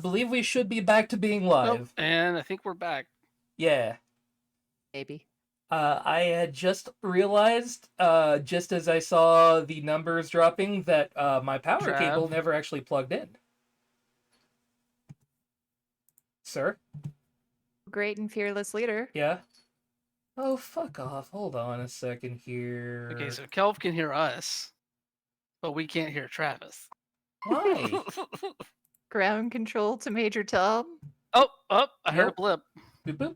Believe we should be back to being Nope. live. And I think we're back. Yeah. Maybe. I had just realized, just as I saw the numbers dropping, that my power cable never actually plugged in. Sir? Great and fearless leader. Yeah? Oh, fuck off. Hold on a second here. Okay, so Kelv can hear us, but we can't hear Travis. Why? Ground control to Major Tom. Oh, I heard a blip. Boop boop.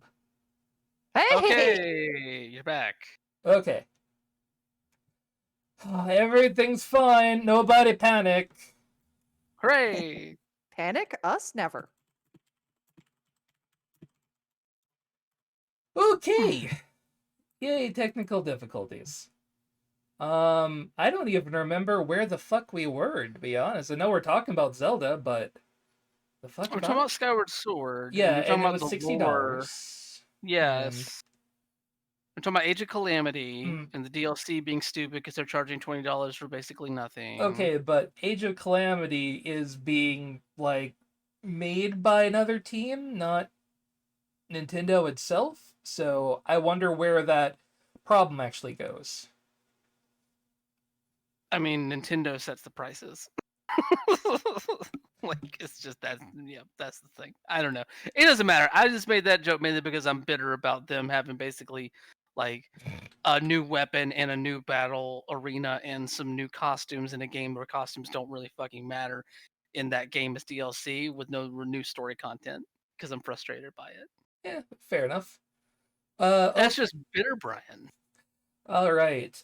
Hey! Okay, you're back. Okay. Everything's fine. Nobody panic. Hooray! Panic? Us? Never. Okay. Yay, technical difficulties. I don't even remember where the fuck we were, to be honest. I know we're talking about Zelda, but the fuck We're talking about Skyward Sword. Yeah, and, and it was $60. Yes. We're talking about Age of Calamity and the DLC being stupid because they're charging $20 for basically nothing. Okay, but Age of Calamity is being, like, made by another team, not Nintendo itself. So I wonder where that problem actually goes. I mean, Nintendo sets the prices. Like, it's just that's the thing. I don't know. It doesn't matter. I just made that joke mainly because I'm bitter about them having basically like a new weapon and a new battle arena and some new costumes in a game where costumes don't really fucking matter in that game as DLC with no new story content because I'm frustrated by it. Yeah, fair enough. That's just bitter, Brian. All right.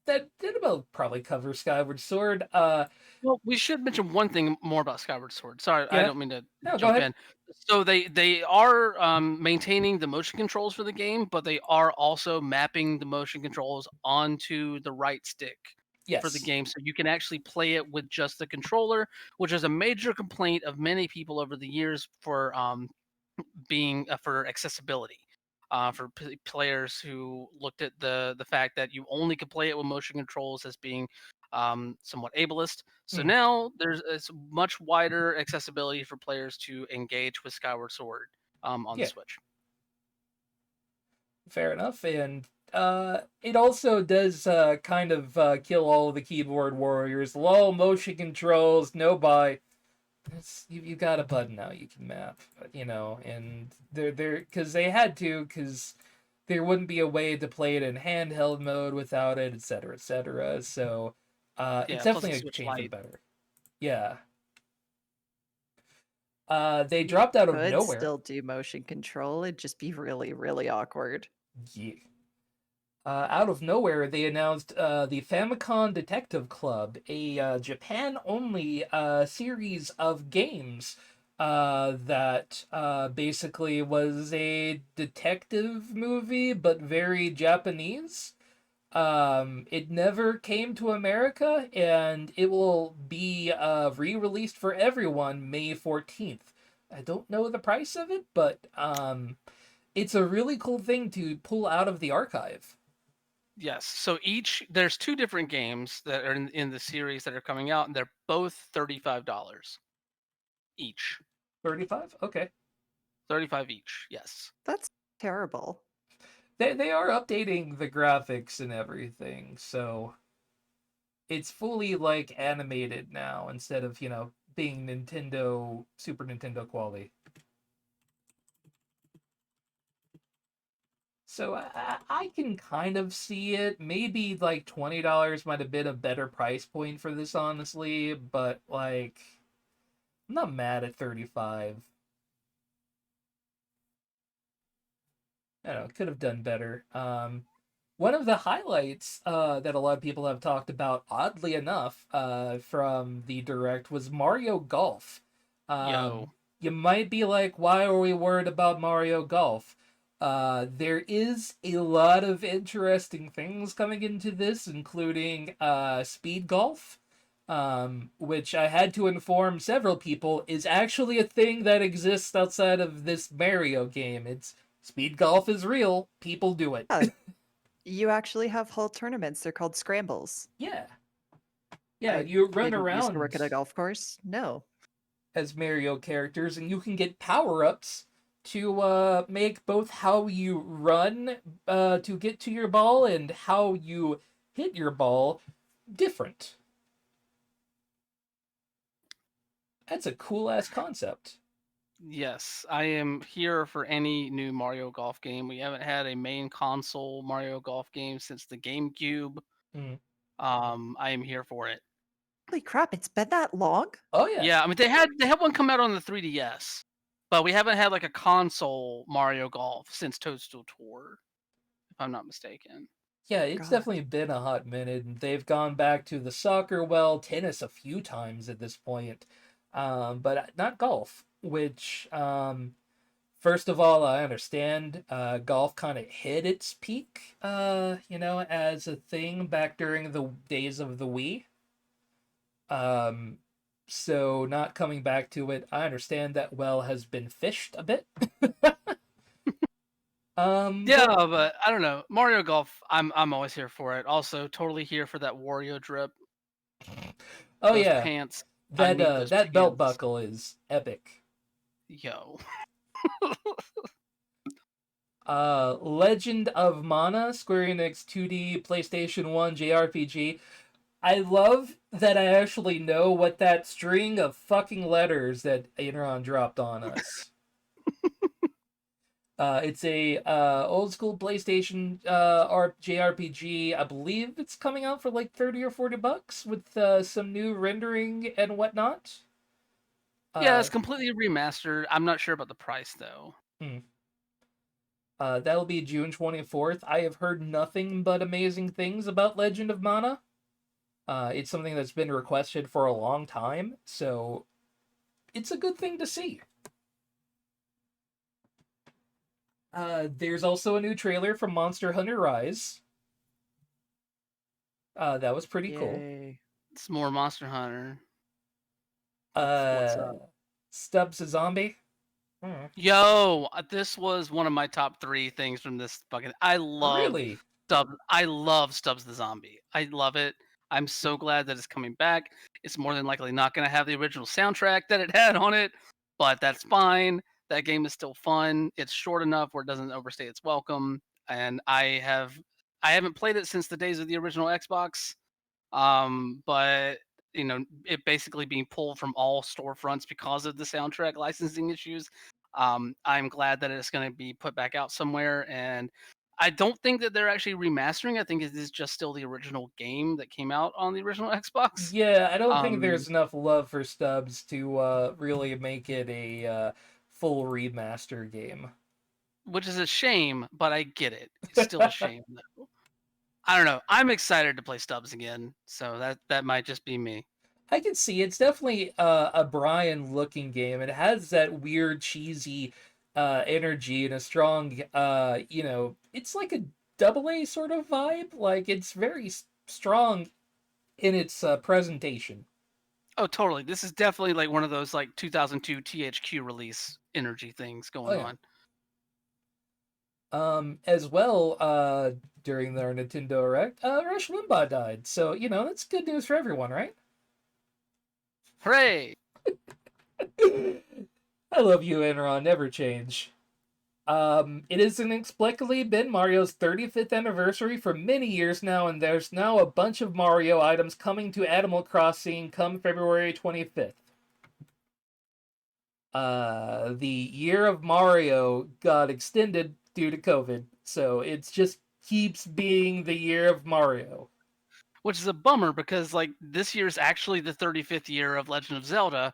That did about probably cover Skyward Sword. Well, we should mention one thing more about Skyward Sword. Sorry, I don't mean to jump in. So they are maintaining the motion controls for the game, but they are also mapping the motion controls onto the right stick for the game, so you can actually play it with just the controller, which is a major complaint of many people over the years for being for accessibility. For players who looked at the fact that you only could play it with motion controls as being somewhat ableist. So now it's much wider accessibility for players to engage with Skyward Sword on the Switch. Fair enough, and it also does kind of kill all the keyboard warriors. Low motion controls, no buy. You got a button now you can map, and they're because they had to, because there wouldn't be a way to play it in handheld mode without it, etc., etc. So it's definitely a change for the better. Yeah. They dropped out of nowhere. Still do motion control. It'd just be really, really awkward. Yeah. Out of nowhere, they announced the Famicom Detective Club, a Japan-only series of games that basically was a detective movie, but very Japanese. It never came to America, and it will be re-released for everyone May 14th. I don't know the price of it, but it's a really cool thing to pull out of the archive. Yes. So there's two different games that are in the series that are coming out, and they're both $35 each. 35? Okay. 35 each. Yes. That's terrible. They are updating the graphics and everything, so it's fully like animated now instead of, being Super Nintendo quality. So I can kind of see it. Maybe like $20 might have been a better price point for this, honestly, but like I'm not mad at 35. I don't know, could have done better. One of the highlights that a lot of people have talked about, oddly enough, from the Direct was Mario Golf. You might be like, why are we worried about Mario Golf? There is a lot of interesting things coming into this, including speed golf, which I had to inform several people is actually a thing that exists outside of this Mario game. Speed golf is real. People do it. You actually have whole tournaments. They're called scrambles. Yeah. Yeah, you run didn't used to work at a around golf course. No. as Mario characters, and you can get power-ups to make both how you run to get to your ball and how you hit your ball different. That's a cool-ass concept. Yes, I am here for any new Mario Golf game. We haven't had a main console Mario Golf game since the GameCube. Mm. I am here for it. Holy crap, it's been that long? Oh yeah. Yeah, I mean they had one come out on the 3DS, but we haven't had like a console Mario Golf since Toadstool Tour, if I'm not mistaken. Yeah, it's God. definitely been a hot minute, and they've gone back to the soccer, well, tennis a few times at this point, but not golf. Which, first of all, I understand. Golf kind of hit its peak, as a thing back during the days of the Wii. Um, so not coming back to it, I understand that well has been fished a bit. Yeah, but I don't know. Mario Golf, I'm always here for it. Also, totally here for that Wario drip. Oh Those yeah, pants. I that need those that belt pants. buckle is epic. Yo. Legend of Mana, Square Enix 2D PlayStation 1 JRPG. I love that I actually know what that string of fucking letters that Aeron dropped on us. It's a old school PlayStation JRPG. I believe it's coming out for like 30 or $40 with some new rendering and whatnot. Yeah, it's completely remastered. I'm not sure about the price though. That'll be June 24th. I have heard nothing but amazing things about Legend of Mana. It's something that's been requested for a long time, so it's a good thing to see. There's also a new trailer from Monster Hunter Rise. That was pretty cool. It's more Monster Hunter. What's up? Stubbs a zombie. Yo, this was one of my top 3 things from this fucking. I love Stubbs. I love Stubbs the Zombie. I love it. I'm so glad that it's coming back. It's more than likely not going to have the original soundtrack that it had on it, but that's fine. That game is still fun. It's short enough where it doesn't overstay its welcome, and I haven't played it since the days of the original Xbox. But it basically being pulled from all storefronts because of the soundtrack licensing issues. I'm glad that it's going to be put back out somewhere, and I don't think that they're actually remastering. I think it is just still the original game that came out on the original Xbox. Yeah, I don't think there's enough love for Stubbs to really make it a full remaster game. Which is a shame, but I get it. It's still a shame, though. I don't know. I'm excited to play Stubbs again, so that might just be me. I can see it's definitely a Brian looking game. It has that weird cheesy energy and a strong it's like a AA sort of vibe. Like it's very strong in its presentation. Oh, totally. This is definitely like one of those like 2002 THQ release energy things going on. As well, during their Nintendo Direct, Rush Limbaugh died. So, that's good news for everyone, right? Hooray! I love you, Enron. Never change. It has inexplicably been Mario's 35th anniversary for many years now, and there's now a bunch of Mario items coming to Animal Crossing come February 25th. The year of Mario got extended due to COVID, so it just keeps being the year of Mario. Which is a bummer because like this year is actually the 35th year of Legend of Zelda.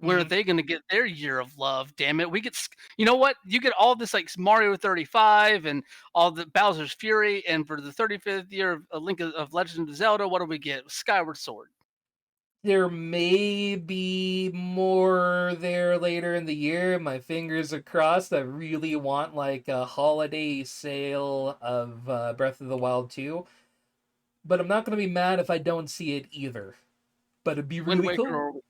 Where are they going to get their year of love? Damn it! We get, you know what? You get all this like Mario 35 and all the Bowser's Fury, and for the 35th year of Link of Legend of Zelda, what do we get? Skyward Sword. There may be more there later in the year. My fingers are crossed. I really want like a holiday sale of Breath of the Wild 2. But I'm not going to be mad if I don't see it either. But it'd be really cool.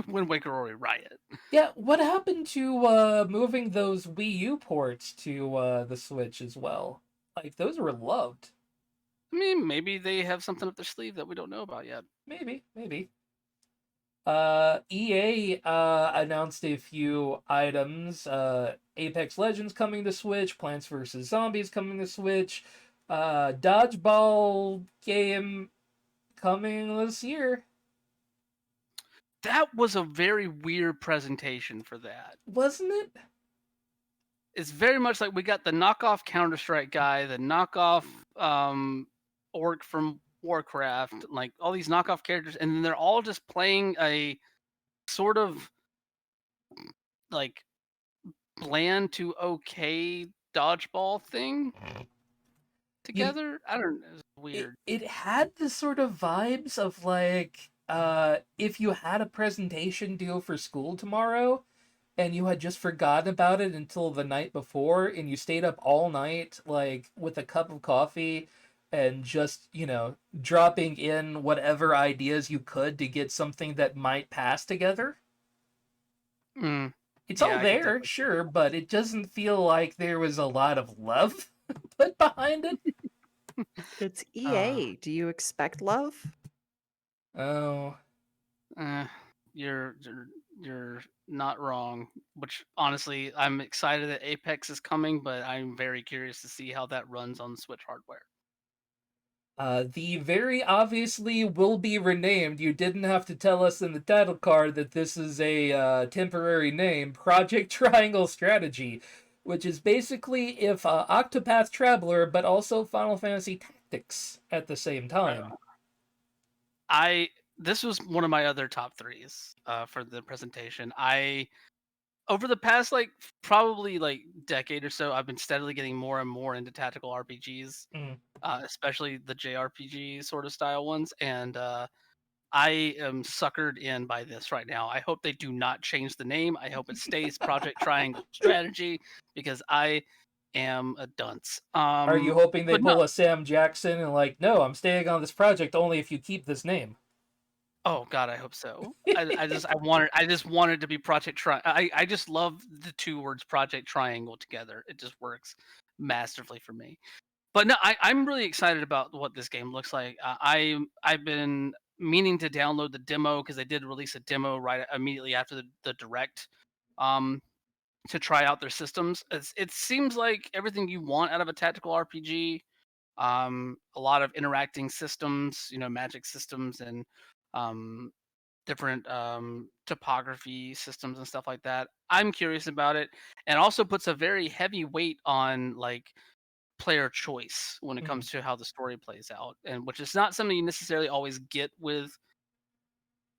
Wind Waker or Riot. Yeah, what happened to moving those Wii U ports to the Switch as well? Like, those were loved. I mean, maybe they have something up their sleeve that we don't know about yet. Maybe. EA announced a few items. Apex Legends coming to Switch, Plants vs. Zombies coming to Switch, Dodgeball game coming this year. That was a very weird presentation for that. Wasn't it? It's very much like we got the knockoff Counter-Strike guy, the knockoff orc from Warcraft, like all these knockoff characters, and then they're all just playing a sort of like bland to okay dodgeball thing together. I don't know. It's weird. It had the sort of vibes of like if you had a presentation due for school tomorrow and you had just forgotten about it until the night before and you stayed up all night like with a cup of coffee and just, dropping in whatever ideas you could to get something that might pass together. It's all there, sure, but it doesn't feel like there was a lot of love put behind it. It's EA. Do you expect love? Oh. You're not wrong. Which honestly, I'm excited that Apex is coming, but I'm very curious to see how that runs on Switch hardware. The very obviously will be renamed. You didn't have to tell us in the title card that this is a temporary name. Project Triangle Strategy, which is basically if Octopath Traveler, but also Final Fantasy Tactics at the same time. This was one of my other top threes for the presentation. Over the past probably decade or so, I've been steadily getting more and more into tactical RPGs, especially the JRPG sort of style ones, and I am suckered in by this right now. I hope they do not change the name. I hope it stays Project Triangle Strategy because I am a dunce. Are you hoping they pull a Sam Jackson and no, I'm staying on this project only if you keep this name? Oh God, I hope so. I just wanted to be Project Triangle. I just love the two words Project Triangle together. It just works masterfully for me. But no, I'm really excited about what this game looks like. I've been meaning to download the demo because they did release a demo right immediately after the direct, to try out their systems. It seems like everything you want out of a tactical RPG. A lot of interacting systems, magic systems and different topography systems and stuff like that. I'm curious about it, and also puts a very heavy weight on player choice when it comes to how the story plays out, and which is not something you necessarily always get with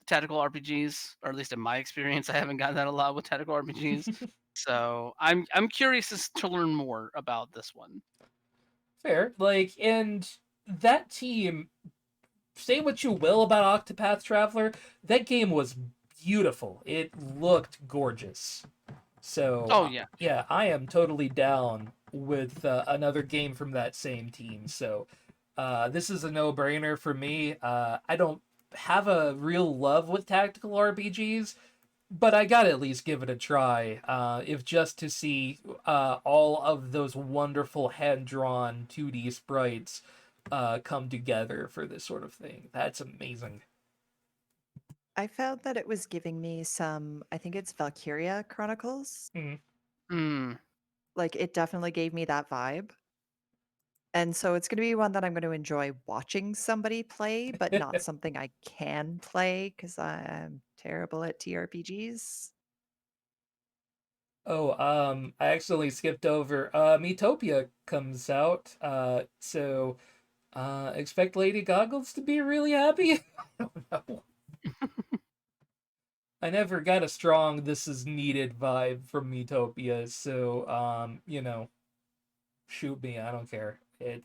tactical RPGs, or at least in my experience, I haven't gotten that a lot with tactical RPGs. So I'm curious to learn more about this one. Fair, and that team, say what you will about Octopath Traveler, that game was beautiful. It looked gorgeous. So, yeah, I am totally down with another game from that same team. So, this is a no-brainer for me. I don't have a real love with tactical RPGs, but I gotta at least give it a try, if just to see all of those wonderful hand-drawn 2D sprites come together for this sort of thing. That's amazing. I found that it was giving me some, I think it's Valkyria Chronicles. It definitely gave me that vibe. And so it's going to be one that I'm going to enjoy watching somebody play, but not something I can play because I'm terrible at TRPGs. Oh, I accidentally skipped over. Metopia comes out, so expect Lady Goggles to be really happy. I don't know. I never got a strong "this is needed" vibe from Metopia, so shoot me, I don't care.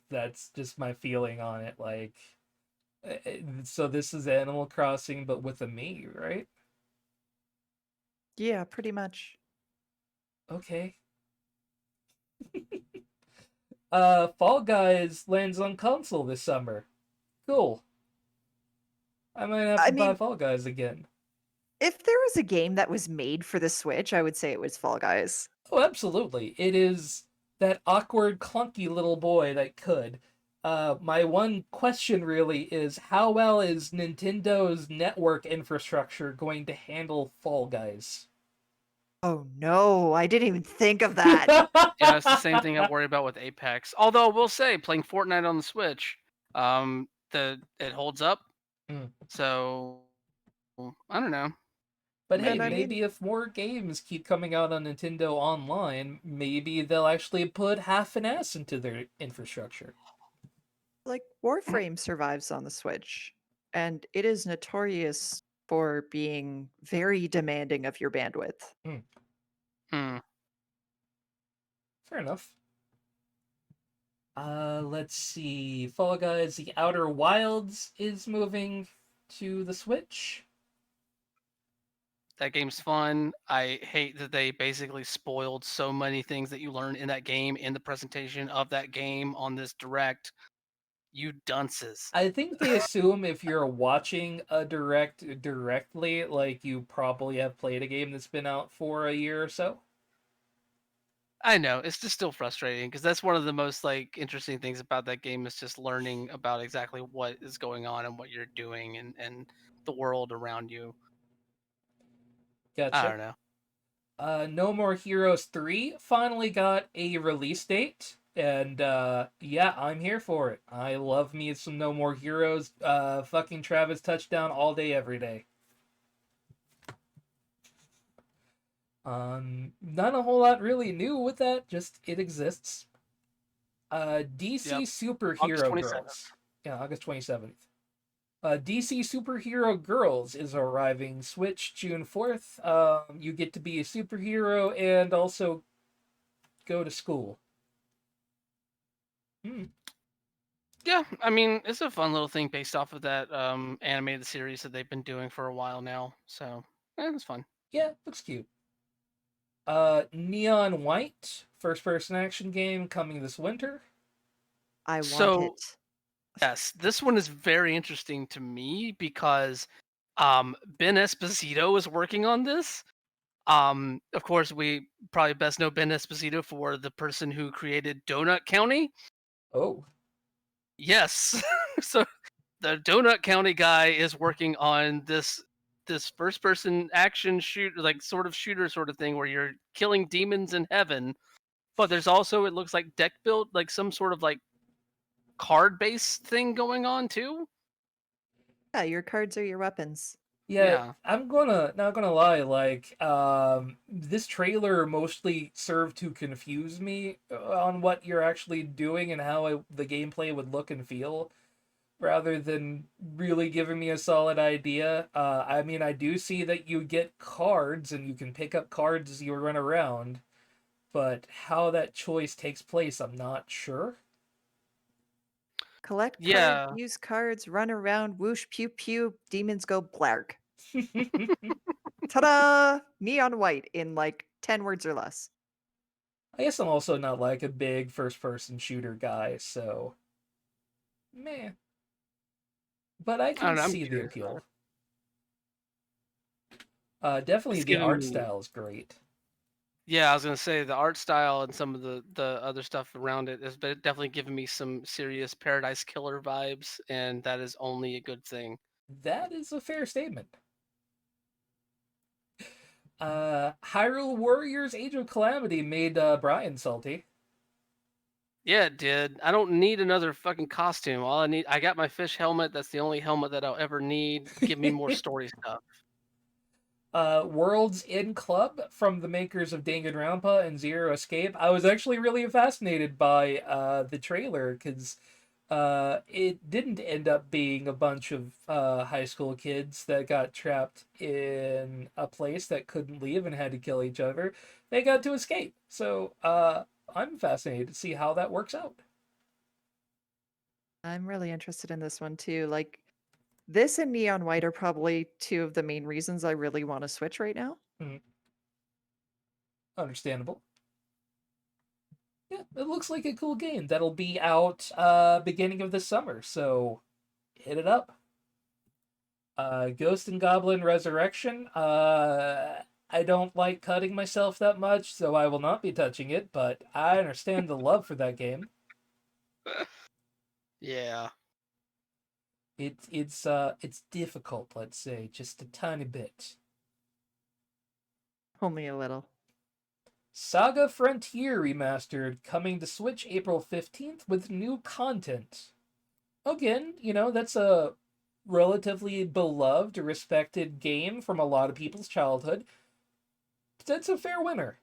That's just my feeling on it. So this is Animal Crossing, but with a me, right? Yeah, pretty much. Okay. Fall Guys lands on console this summer. Cool. I might have to buy Fall Guys again. If there was a game that was made for the Switch, I would say it was Fall Guys. Oh, absolutely. It is that awkward, clunky little boy that could. My one question really is how well is Nintendo's network infrastructure going to handle Fall Guys? Oh no, I didn't even think of that. Yeah, it's the same thing I worry about with Apex. Although we'll say playing Fortnite on the Switch, it holds up. Mm. So I don't know. But hey, And I Maybe. maybe mean, if more games keep coming out on Nintendo Online, maybe they'll actually put half an ass into their infrastructure. like Warframe survives on the Switch, and it is notorious for being very demanding of your bandwidth. Mm, Hmm. fair enough. Let's see. Fall Guys: The Outer Wilds is moving to the Switch. That game's fun. I hate that they basically spoiled so many things that you learn in that game in the presentation of that game on this direct. You dunces. I think they assume if you're watching a direct directly, like you probably have played a game that's been out for a year or so. I know it's just still frustrating because that's one of the most like interesting things about that game is just learning about exactly what is going on and what you're doing and the world around you. I Gotcha. don't know. No More Heroes 3 finally got a release date. And yeah, I'm here for it. I love me some No More Heroes. Fucking Travis touchdown all day, every day. Not a whole lot really new with that, just it exists. DC Yep. August Superhero 27th. Girls. Yeah, August 27th. DC Superhero Girls is arriving Switch June 4th. You get to be a superhero and also go to school. Hmm. Yeah, I mean it's a fun little thing based off of that animated series that they've been doing for a while now. So it's fun. Yeah, looks cute. Neon White, first person action game coming this winter. I want So it. yes, this one is very interesting to me because Ben Esposito is working on this. Of course, we probably best know Ben Esposito for the person who created Donut County. Oh, Yes, so the Donut County guy is working on this first person action shoot like sort of shooter sort of thing where you're killing demons in heaven. But there's also it looks like deck build like some sort of like card based thing going on too. Yeah, your cards are your weapons. yeah, Yeah. I'm not gonna lie, like, this trailer mostly served to confuse me on what you're actually doing and how the gameplay would look and feel, rather than really giving me a solid idea. I mean, I do see that you get cards and you can pick up cards as you run around, but how that choice takes place, I'm not sure. Collect cards, Yeah. use cards, run around, whoosh, pew pew, demons go blarg. Ta-da! Neon white in like 10 words or less. I guess I'm also not like a big first person shooter guy, so meh. But I I don't can know. I'm see the curious about it. appeal. Definitely It's the giving art me style is great. yeah, I was gonna say the art style and some of the other stuff around it is definitely giving me some serious Paradise Killer vibes, and that is only a good thing. That is a fair statement. Hyrule Warriors Age of Calamity made Brian salty. Yeah, it did. I don't need another fucking costume. All I need, I got my fish helmet. That's the only helmet that I'll ever need. Give me more story stuff. Worlds in Club from the makers of Danganronpa and Zero Escape. I was actually really fascinated by the trailer because it didn't end up being a bunch of high school kids that got trapped in a place that couldn't leave and had to kill each other. They got to escape. So I'm fascinated to see how that works out. I'm really interested in this one too. Like, this and Neon White are probably two of the main reasons I really want to Switch right now. Hmm, understandable. Yeah, it looks like a cool game that'll be out beginning of the summer. So hit it up. Ghost and Goblin Resurrection. I don't like cutting myself that much, so I will not be touching it, but I understand the love for that game. Yeah. It's difficult, let's say, just a tiny bit. Only a little. Saga Frontier Remastered coming to Switch April 15th with new content. Again, that's a relatively beloved, respected game from a lot of people's childhood. That's a fair winner.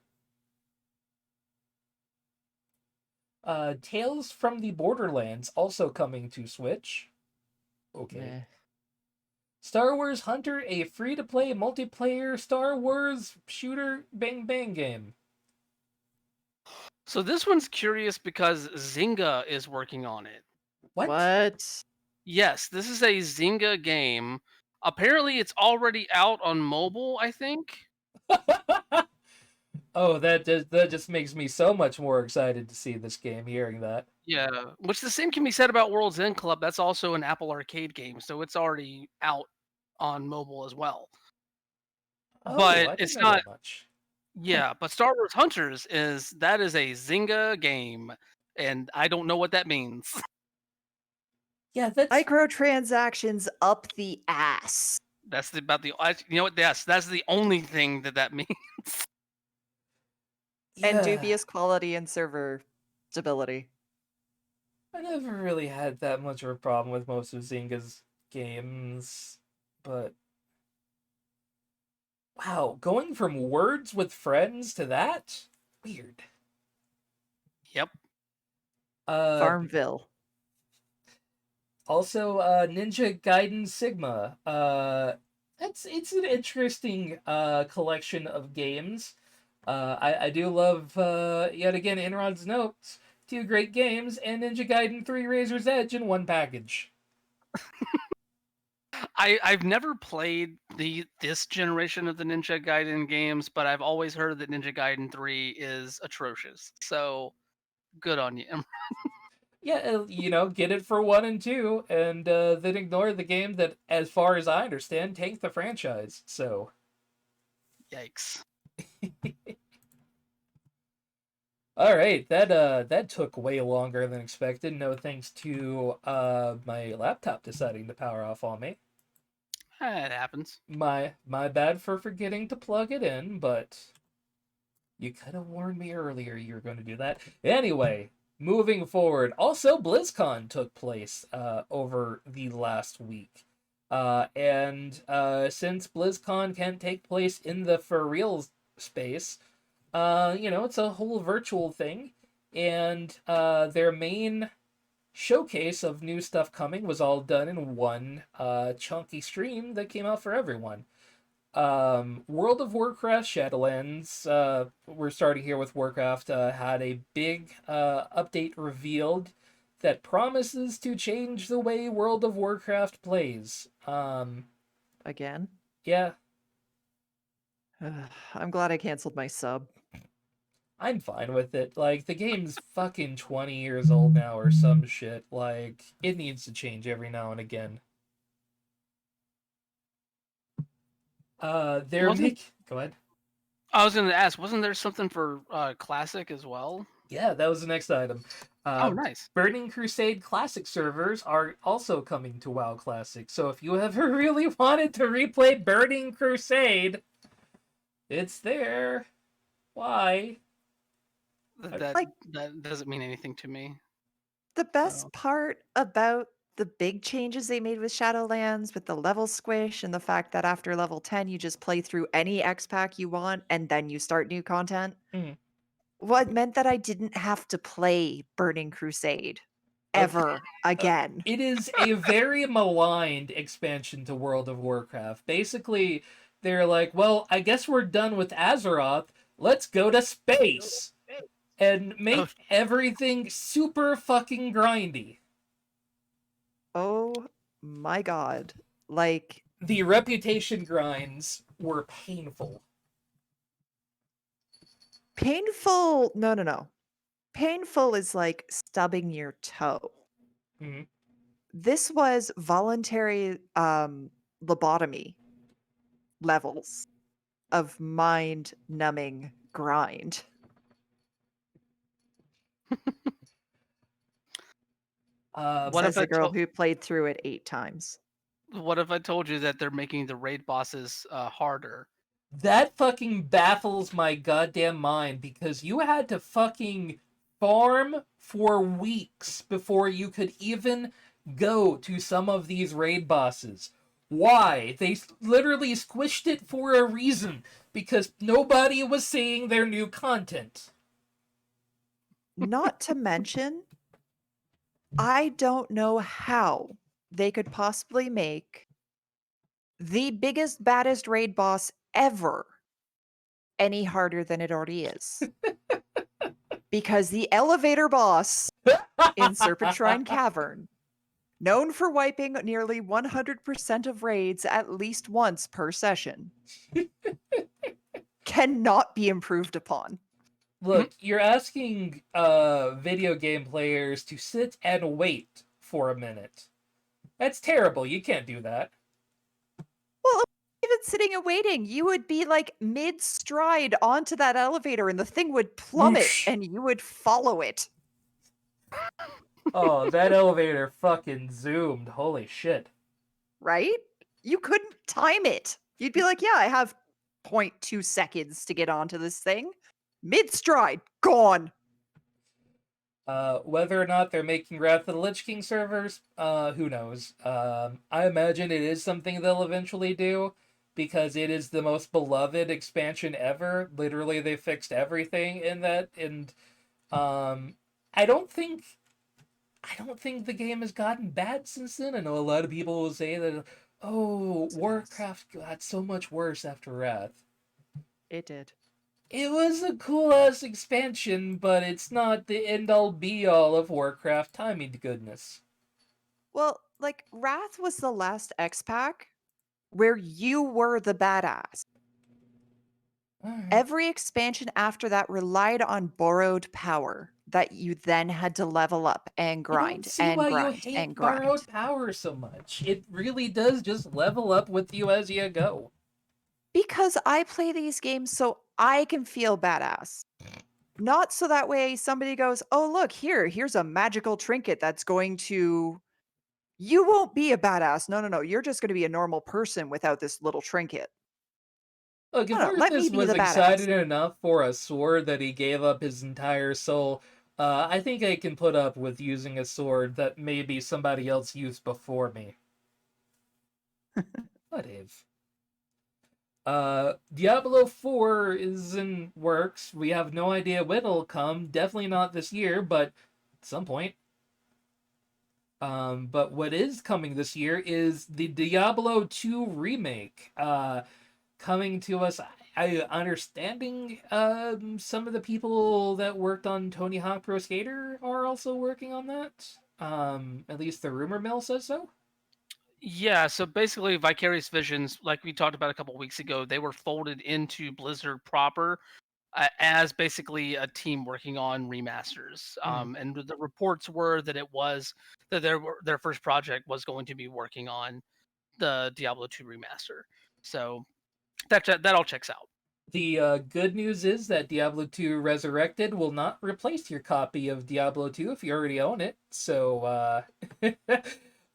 Tales from the Borderlands also coming to Switch. Okay. Meh. Star Wars Hunter, a free-to-play multiplayer Star Wars shooter bang bang game. So this one's curious because Zynga is working on it. What? Yes, this is a Zynga game. Apparently, it's already out on mobile, I think. Oh, that just makes me so much more excited to see this game, hearing that. Yeah, which the same can be said about World's End Club. That's also an Apple Arcade game, so it's already out on mobile as well. Oh, But I didn't it's know not. that much. Yeah, but Star Wars Hunters is a Zynga game, and I don't know what that means. Yeah, that's Microtransactions up the ass. That's you know what? Yes, that's the only thing that means. And yeah. dubious quality and server stability. I never really had that much of a problem with most of Zynga's games, but wow, going from Words with Friends to that? Weird. Yep. Farmville. Also, Ninja Gaiden Sigma. It's an interesting collection of games. I do love yet again Enrod's notes. 2 great games and Ninja Gaiden 3 Razor's Edge in one package. I've never played this generation of the Ninja Gaiden games, but I've always heard that Ninja Gaiden 3 is atrocious. So good on you. Yeah, get it for 1 and 2, and then ignore the game that, as far as I understand, tanked the franchise. So, Yikes. all right, that took way longer than expected. No thanks to my laptop deciding to power off on me. It happens. My bad for forgetting to plug it in, but you could have warned me earlier you were going to do that. Anyway, moving forward. Also, BlizzCon took place over the last week. And since BlizzCon can't take place in the for real space, it's a whole virtual thing. And their main showcase of new stuff coming was all done in one chunky stream that came out for everyone. World of Warcraft Shadowlands, we're starting here with Warcraft, had a big update revealed that promises to change the way World of Warcraft plays. Again? Yeah. I'm glad I canceled my sub. I'm fine with it. Like, the game's fucking 20 years old now or some shit. Like, it needs to change every now and again. Go ahead. I was going to ask, wasn't there something for Classic as well? Yeah, that was the next item. Oh, nice. Burning Crusade Classic servers are also coming to WoW Classic. So if you ever really wanted to replay Burning Crusade, it's there. Why? That doesn't mean anything to me. The best part about the big changes they made with Shadowlands, with the level squish and the fact that after level 10 you just play through any X pack you want and then you start new content. What meant that I didn't have to play Burning Crusade ever again. It is a very maligned expansion to World of Warcraft. Basically, they're like, well, I guess we're done with Azeroth. Let's go to space and make everything super fucking grindy. Oh my god. Like, the reputation grinds were painful. Painful? No. Painful is like stubbing your toe. Mm-hmm. This was voluntary lobotomy levels of mind-numbing grind. What if Says I the girl told who played through it 8 times. What if I told you that they're making the raid bosses harder? That fucking baffles my goddamn mind because you had to fucking farm for weeks before you could even go to some of these raid bosses. Why? They literally squished it for a reason because nobody was seeing their new content. Not to mention, I don't know how they could possibly make the biggest, baddest raid boss ever any harder than it already is. Because the elevator boss in Serpent Shrine Cavern, known for wiping nearly 100% of raids at least once per session, cannot be improved upon. Look, you're asking video game players to sit and wait for a minute. That's terrible. You can't do that. Well, even sitting and waiting, you would be like mid stride onto that elevator and the thing would plummet Whoosh. and you would follow it. Oh, that elevator fucking zoomed. Holy shit. Right? You couldn't time it. You'd be like, yeah, I have 0.2 seconds to get onto this thing. Mid stride, gone. Whether or not they're making Wrath of the Lich King servers, who knows? I imagine it is something they'll eventually do because it is the most beloved expansion ever. Literally, they fixed everything in that, and um, I don't think the game has gotten bad since then. I know a lot of people will say that, oh, Warcraft got so much worse after Wrath. It did. It was a cool ass expansion, but it's not the end all be all of Warcraft timing goodness. Well, like, Wrath was the last X pack where you were the badass. Right. Every expansion after that relied on borrowed power that you then had to level up and I don't grind see and why you grind and hate grind. borrowed power so much. It really does just level up with you as you go. Because I play these games so I can feel badass. Not so that way somebody goes, "Oh, look, here's a magical trinket that's going to." You won't be a badass. No, no, no. You're just going to be a normal person without this little trinket. Look, if No, no. Let me Arthas be was the badass. excited enough for a sword that he gave up his entire soul, I think I can put up with using a sword that maybe somebody else used before me. What if? Diablo 4 is in works. We have no idea when it'll come. Definitely not this year, but at some point. But what is coming this year is the Diablo 2 remake. Coming to us. I understanding some of the people that worked on Tony Hawk Pro Skater are also working on that. At least the rumor mill says so. Yeah, so basically, Vicarious Visions, like we talked about a couple weeks ago, they were folded into Blizzard proper as basically a team working on remasters. And the reports were that their first project was going to be working on the Diablo 2 remaster. So that all checks out. The good news is that Diablo 2 Resurrected will not replace your copy of Diablo 2 if you already own it. So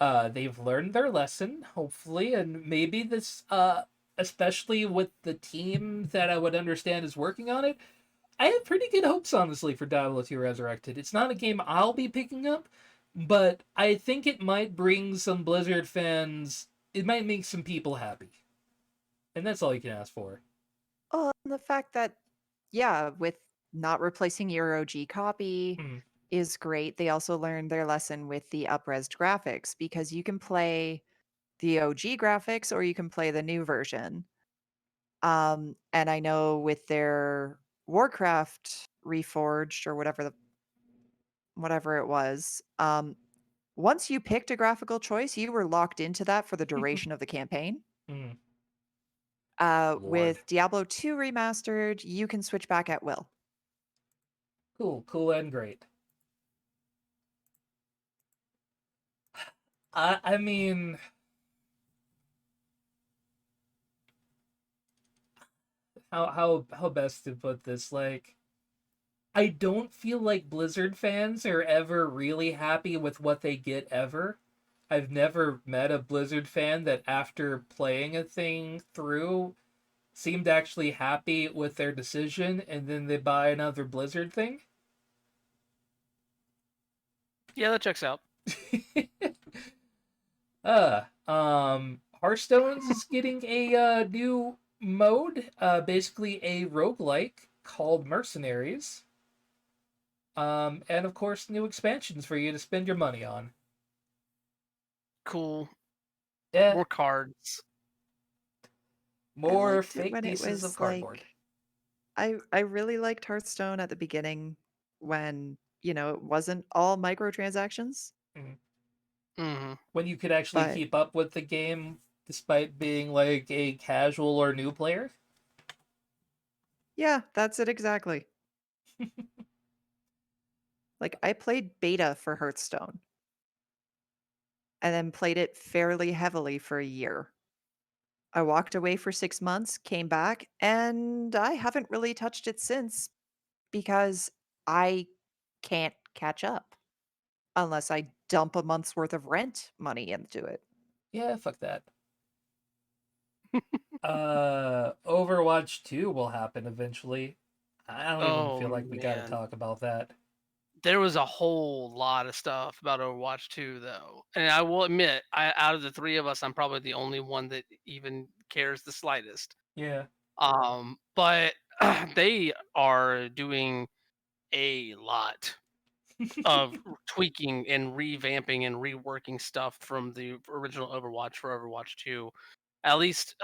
they've learned their lesson, hopefully, and maybe this, especially with the team that I would understand is working on it, I have pretty good hopes, honestly, for Diablo 2 Resurrected. It's not a game I'll be picking up, but I think it might bring some Blizzard fans, it might make some people happy. And that's all you can ask for. Oh, and the fact that, yeah, with not replacing your OG copy Mm. is great. They also learned their lesson with the upresed graphics because you can play the OG graphics or you can play the new version. And I know with their Warcraft Reforged or whatever it was, once you picked a graphical choice, you were locked into that for the duration of the campaign. Mm. With Diablo 2 Remastered, you can switch back at will. Cool and great. I mean, how best to put this? Like, I don't feel like Blizzard fans are ever really happy with what they get ever. I've never met a Blizzard fan that after playing a thing through seemed actually happy with their decision and then they buy another Blizzard thing. Yeah, that checks out. Hearthstone's is getting a new mode, basically a roguelike called Mercenaries. And of course, new expansions for you to spend your money on. Cool. Yeah, More cards. I more liked it fake when it pieces of was cardboard. I really liked Hearthstone at the beginning when, it wasn't all microtransactions, Mhm. Mm-hmm. When you could actually but keep up with the game despite being like a casual or new player. yeah, that's it exactly. Like I played beta for Hearthstone and then played it fairly heavily for a year. I walked away for 6 months, came back, and I haven't really touched it since because I can't catch up unless I dump a month's worth of rent money into it. Yeah, fuck that. Overwatch 2 will happen eventually. I don't even Oh feel like we gotta man. talk about that. There was a whole lot of stuff about Overwatch 2, though. And I will admit, out of the three of us, I'm probably the only one that even cares the slightest. Yeah. But they are doing a lot of tweaking and revamping and reworking stuff from the original Overwatch for Overwatch 2. At least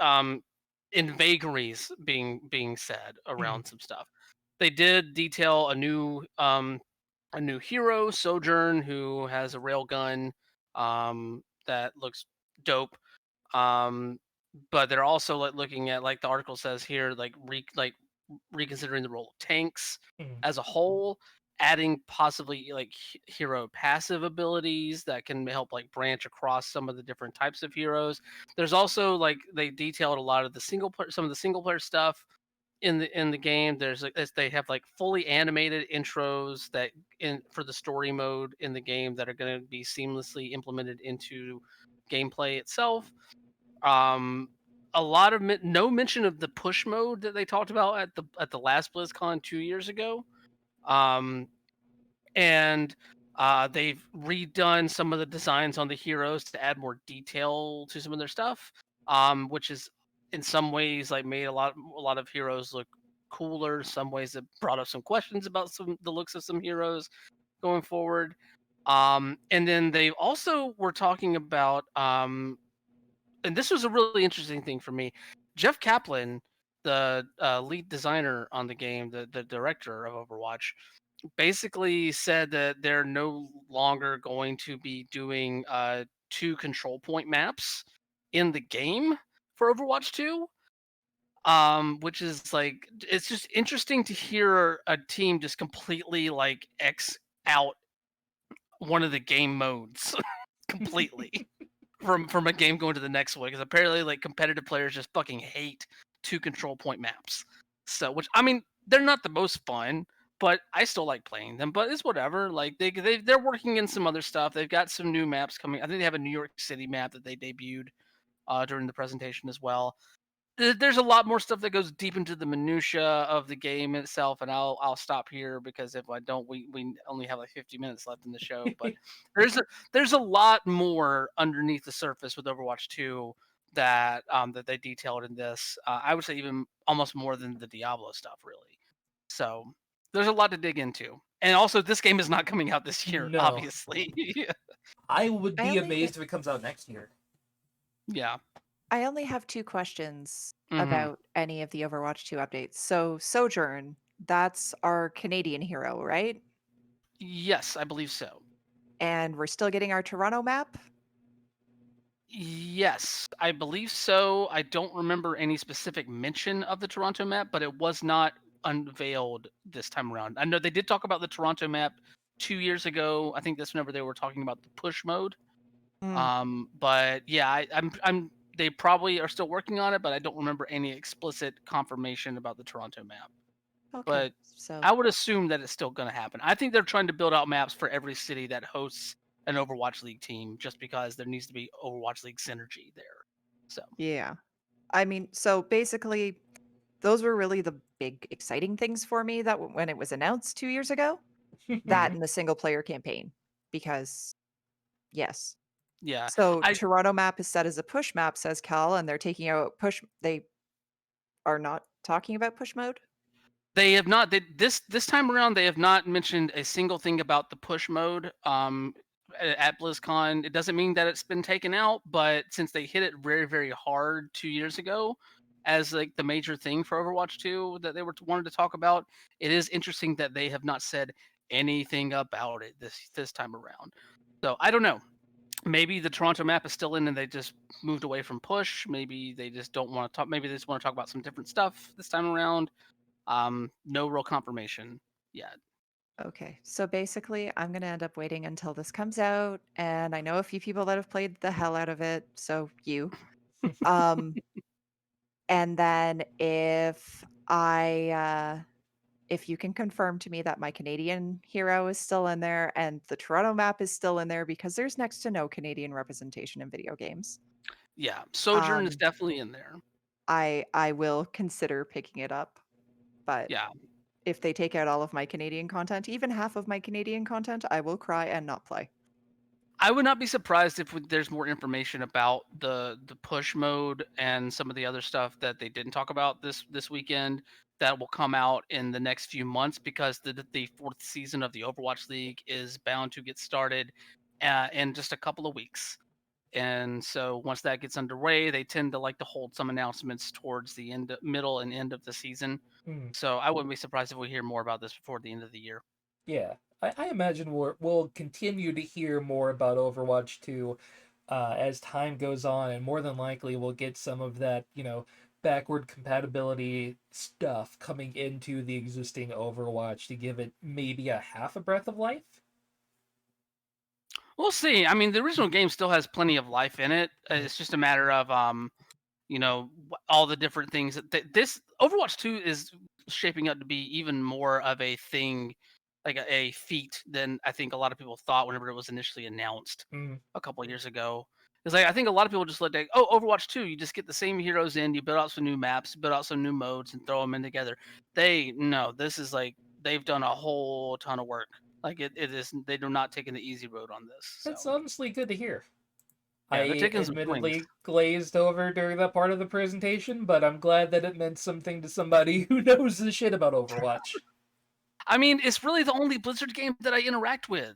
in vagaries being said Mhm. around some stuff. They did detail a new hero, Sojourn, who has a railgun that looks dope. Um, but they're also like looking at, like the article says here, reconsidering the role of tanks Mhm. as a whole, adding possibly like hero passive abilities that can help like branch across some of the different types of heroes. There's also like they detailed a lot of the some of the single player stuff in the game. There's like they have like fully animated intros that in for the story mode in the game that are going to be seamlessly implemented into gameplay itself. um a lot of no mention of the push mode that they talked about at the last BlizzCon 2 years ago. um and they've redone some of the designs on the heroes to add more detail to some of their stuff, which is in some ways like made a lot of heroes look cooler. Some ways it brought up some questions about some the looks of some heroes going forward. And then they also were talking about and this was a really interesting thing for me. Jeff Kaplan, the lead designer on the game, the director of Overwatch, basically said that they're no longer going to be doing two control point maps in the game for Overwatch 2. Which is like it's just interesting to hear a team just completely like X out one of the game modes completely from a game going to the next one, because apparently like competitive players just fucking hate two control point maps. So which I mean they're not the most fun, but I still like playing them. But it's whatever. Like they're working in some other stuff. They've got some new maps coming. I think they have a New York City map that they debuted during the presentation as well. There's a lot more stuff that goes deep into the minutia of the game itself, and I'll stop here because if I don't, we only have like 50 minutes left in the show. But there's a lot more underneath the surface with Overwatch 2 that they detailed in this. I would say even almost more than the Diablo stuff, really. So there's a lot to dig into. And also, this game is not coming out this year, No. obviously. I would I be only amazed if it comes out next year. Yeah. I only have 2 questions Hmm. about any of the Overwatch 2 updates. So Sojourn, that's our Canadian hero, right? Yes, I believe so. And we're still getting our Toronto map? Yes, I believe so. I don't remember any specific mention of the Toronto map, but it was not unveiled this time around. I know they did talk about the Toronto map 2 years ago. I think that's whenever they were talking about the push mode. Mm, But yeah, I'm they probably are still working on it, but I don't remember any explicit confirmation about the Toronto map. Okay, but so I would assume that it's still going to happen. I think they're trying to build out maps for every city that hosts an Overwatch League team, just because there needs to be Overwatch League synergy there. So yeah. I mean, so basically, those were really the big exciting things for me that when it was announced 2 years ago, that and the single player campaign, because yes. yeah, So I Toronto map is set as a push map, says Cal, and they're taking out push. They are not talking about push mode. They have not. This time around, they have not mentioned a single thing about the push mode. At BlizzCon, it doesn't mean that it's been taken out, but since they hit it very, very hard 2 years ago, as like the major thing for Overwatch 2 that they wanted to talk about, it is interesting that they have not said anything about it this time around. So I don't know. Maybe the Toronto map is still in, and they just moved away from push. Maybe they just don't want to talk. Maybe they just want to talk about some different stuff this time around. No real confirmation yet. Okay, so basically, I'm gonna end up waiting until this comes out, and I know a few people that have played the hell out of it, so you. Um, and then if you can confirm to me that my Canadian hero is still in there and the Toronto map is still in there because there's next to no Canadian representation in video games, Yeah, Sojourn is um, definitely in there. I will consider picking it up. But Yeah, if they take out all of my Canadian content, even half of my Canadian content, I will cry and not play. I would not be surprised if there's more information about the push mode and some of the other stuff that they didn't talk about this weekend that will come out in the next few months, because the fourth season of the Overwatch League is bound to get started in just a couple of weeks. And so once that gets underway, they tend to like to hold some announcements towards the middle and end of the season. Hmm. So I wouldn't be surprised if we hear more about this before the end of the year. Yeah, I imagine we'll continue to hear more about Overwatch 2 as time goes on, and more than likely we'll get some of that, backward compatibility stuff coming into the existing Overwatch to give it maybe a half a breath of life. We'll see. I mean, the original game still has plenty of life in it. It's just a matter of all the different things this Overwatch 2 is shaping up to be even more of a thing, like a feat, than I think a lot of people thought whenever it was initially announced Mm. a couple of years ago. It's like I think a lot of people just looked like, oh, Overwatch 2, you just get the same heroes in, you build out some new maps, build out some new modes, and throw them in together. This is like they've done a whole ton of work. Like it is, they do not taking the easy road on this. So That's honestly good to hear. yeah, they're I taking some swings. admittedly glazed over during that part of the presentation, but I'm glad that it meant something to somebody who knows the shit about Overwatch. I mean, it's really the only Blizzard game that I interact with.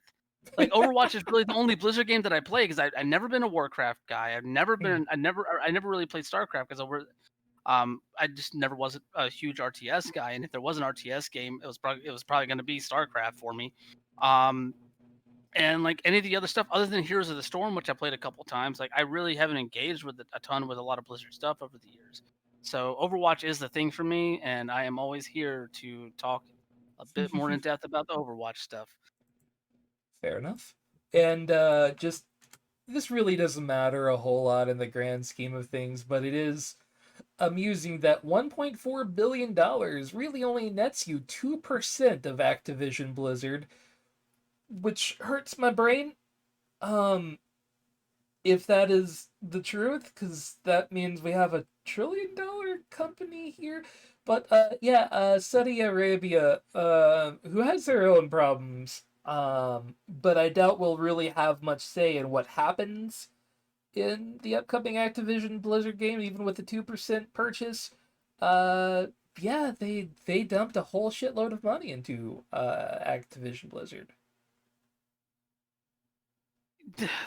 Like Overwatch is really the only Blizzard game that I play, because I've never been a Warcraft guy. Hmm. I never really played StarCraft because I just never was a huge RTS guy. And if there was an RTS game, it was probably going to be StarCraft for me. Um, and like any of the other stuff other than Heroes of the Storm, which I played a couple times, like I really haven't engaged with it a ton with a lot of Blizzard stuff over the years. So Overwatch is the thing for me, and I am always here to talk a bit more in depth about the Overwatch stuff. Fair enough. And just this really doesn't matter a whole lot in the grand scheme of things, but it is amusing that $1.4 billion really only nets you 2% of Activision Blizzard, which hurts my brain. Um, if that is the truth, because that means we have $1 trillion company here. But yeah, Saudi Arabia, who has their own problems, but I doubt we'll really have much say in what happens in the upcoming Activision Blizzard game, even with the 2% purchase. Uh, yeah, they dumped a whole shitload of money into Activision Blizzard.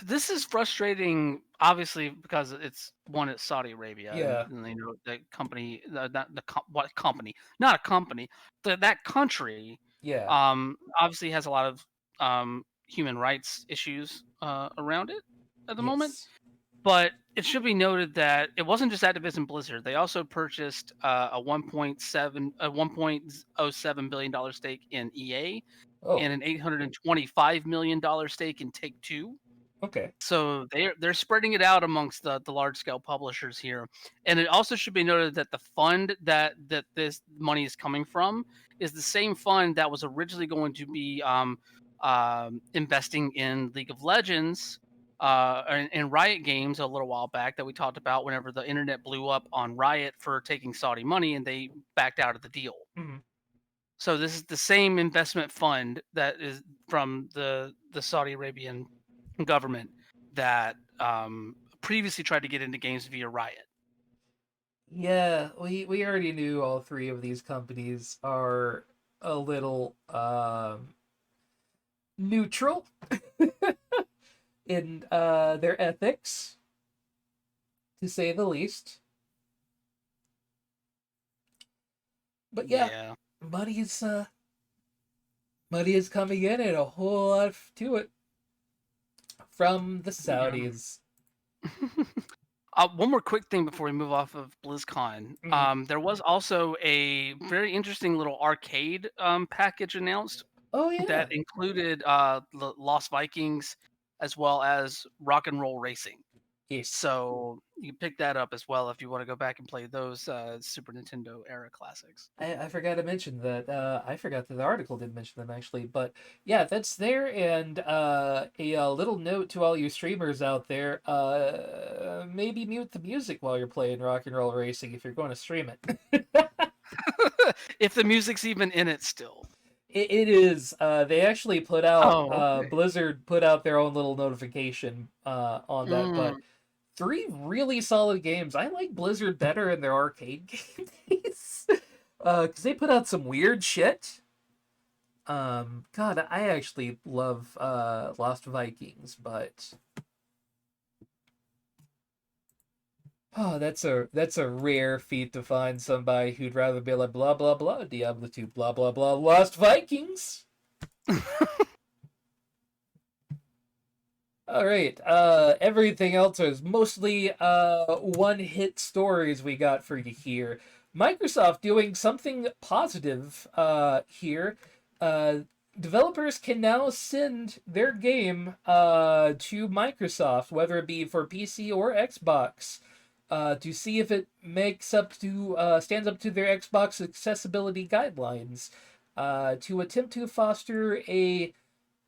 This is frustrating, obviously, because it's Saudi Arabia, Yeah, and you know the company, what company, not a company, that country, yeah, obviously has a lot of human rights issues around it at the moment. yes. But it should be noted that it wasn't just Activision Blizzard. They also purchased a 1.07 billion dollar stake in EA Oh, and an $825 million stake in Take Two. Okay. So they're spreading it out amongst the large scale publishers here, and it also should be noted that the fund that this money is coming from is the same fund that was originally going to be investing in League of Legends and Riot Games a little while back that we talked about whenever the internet blew up on Riot for taking Saudi money and they backed out of the deal. Mm-hmm. So this is the same investment fund that is from the Saudi Arabian government that previously tried to get into games via Riot. Yeah, we already knew all three of these companies are a little neutral in their ethics, to say the least. But yeah. money is coming in and a whole lot to it from the Saudis. One more quick thing before we move off of BlizzCon. There was also a very interesting little arcade package announced. Oh yeah, that included Lost Vikings as well as Rock and Roll Racing. Yes. So you can pick that up as well if you want to go back and play those Super Nintendo era classics. I forgot to mention that. I forgot that the article didn't mention them actually, but yeah, that's there. And a little note to all you streamers out there: maybe mute the music while you're playing Rock and Roll Racing if you're going to stream it. If the music's even in it still. It is. They actually put out. Okay. Blizzard put out their own little notification on that, but. 3 really solid games. I like Blizzard better in their arcade games because they put out some weird shit. God, I actually love Lost Vikings, but that's a rare feat to find somebody who'd rather be like blah blah blah Diablo 2 blah blah blah Lost Vikings. All right. Everything else is mostly one-hit stories we got for you here. Microsoft doing something positive here. Developers can now send their game to Microsoft, whether it be for PC or Xbox, to see if it makes up to stands up to their Xbox accessibility guidelines, to attempt to foster a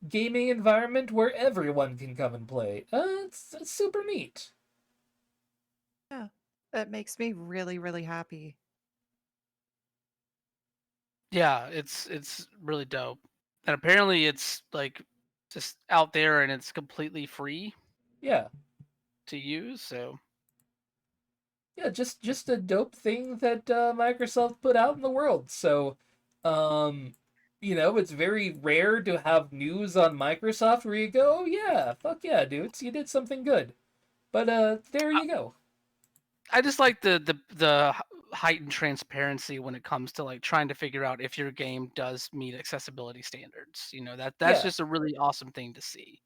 gaming environment where everyone can come and play. It's super neat. Yeah, that makes me really, really happy. Yeah, it's really dope. And apparently it's like just out there and it's completely free. Yeah. To use, so yeah, just a dope thing that Microsoft put out in the world. So, it's very rare to have news on Microsoft where you go, oh, yeah, fuck yeah, dudes, you did something good. But there you go. I just like the heightened transparency when it comes to like trying to figure out if your game does meet accessibility standards. That's just a really awesome thing to see.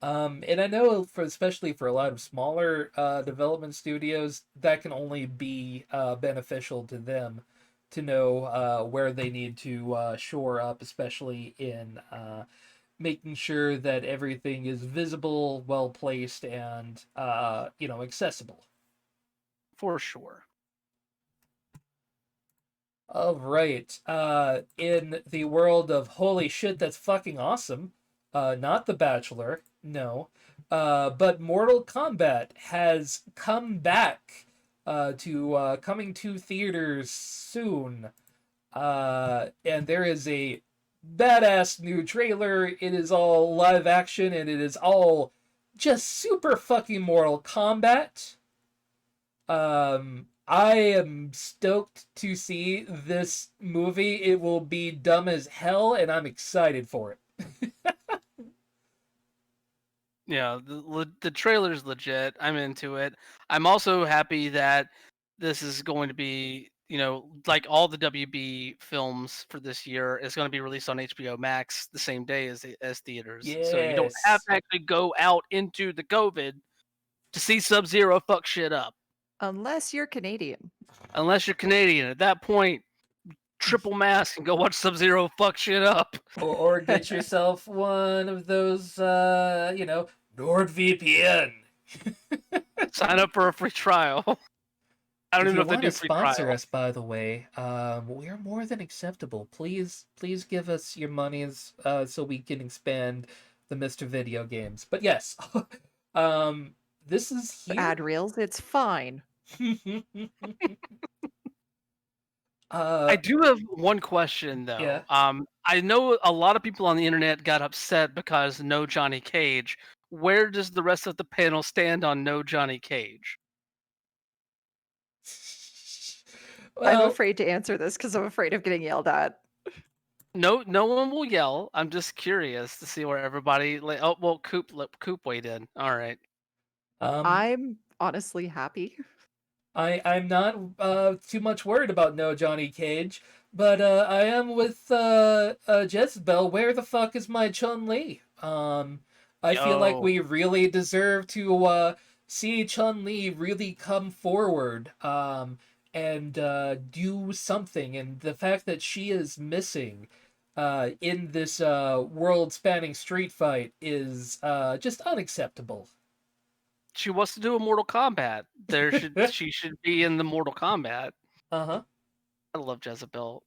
And I know especially for a lot of smaller development studios, that can only be beneficial to them to know where they need to shore up, especially in making sure that everything is visible, well placed, and accessible. For sure. All right. In the world of holy shit, that's fucking awesome. Not The Bachelor, no. But Mortal Kombat has come back to coming to theaters soon. And there is a badass new trailer. It is all live action and it is all just super fucking Mortal Kombat. I am stoked to see this movie. It will be dumb as hell and I'm excited for it. Yeah, the trailer's legit. I'm into it. I'm also happy that this is going to be, like all the WB films for this year is going to be released on HBO Max the same day as theaters. Yes. So you don't have to actually go out into the COVID to see Sub-Zero fuck shit up. Unless you're Canadian. Unless you're Canadian. At that point, triple mask and go watch Sub-Zero fuck shit up. Or get yourself one of those, NordVPN. Sign up for a free trial. I don't If even you know if they want do to free sponsor trial. us, by the way, we are more than acceptable. Please give us your monies so we can expand the Mr. Video games. But yes, um, this is here. Ad reels, it's fine. I do have one question Yeah. though. I know a lot of people on the internet got upset because no Johnny Cage. Where does the rest of the panel stand on no Johnny Cage? I'm Well, afraid to answer this because I'm afraid of getting yelled at. No one will yell. I'm just curious to see where everybody. Oh well, Coop weighed in. All right. um, I'm honestly happy. I'm not too much worried about no Johnny Cage, but I am with Jezebel. Where the fuck is my Chun Li? I feel like Yo, we really deserve to see Chun Li really come forward and do something. And the fact that she is missing in this world-spanning street fight is just unacceptable. she wants to do a Mortal Kombat. She should be in the Mortal Kombat. Uh-huh. I love Jezebel.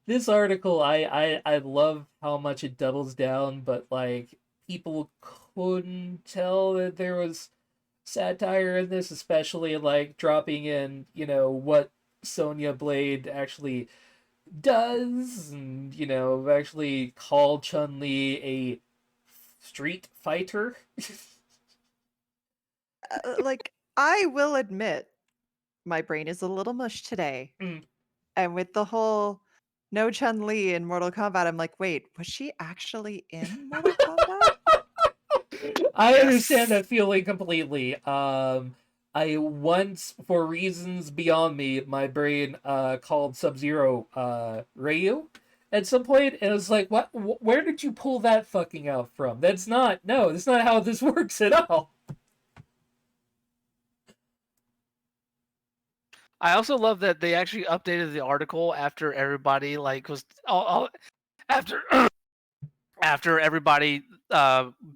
This article, I love how much it doubles down, but like people couldn't tell that there was satire in this, especially like dropping in, what Sonya Blade actually does, and actually called Chun Li a street fighter. Like, I will admit, my brain is a little mush today. Mm. And with the whole no Chun Li in Mortal Kombat, I'm like, wait, was she actually in Mortal Kombat? I understand Yes. that feeling completely. I once, for reasons beyond me, my brain called Sub Zero Ryu at some point, and it was like, what? Where did you pull that fucking out from? That's not no. That's not how this works at all. I also love that they actually updated the article after everybody was all after after everybody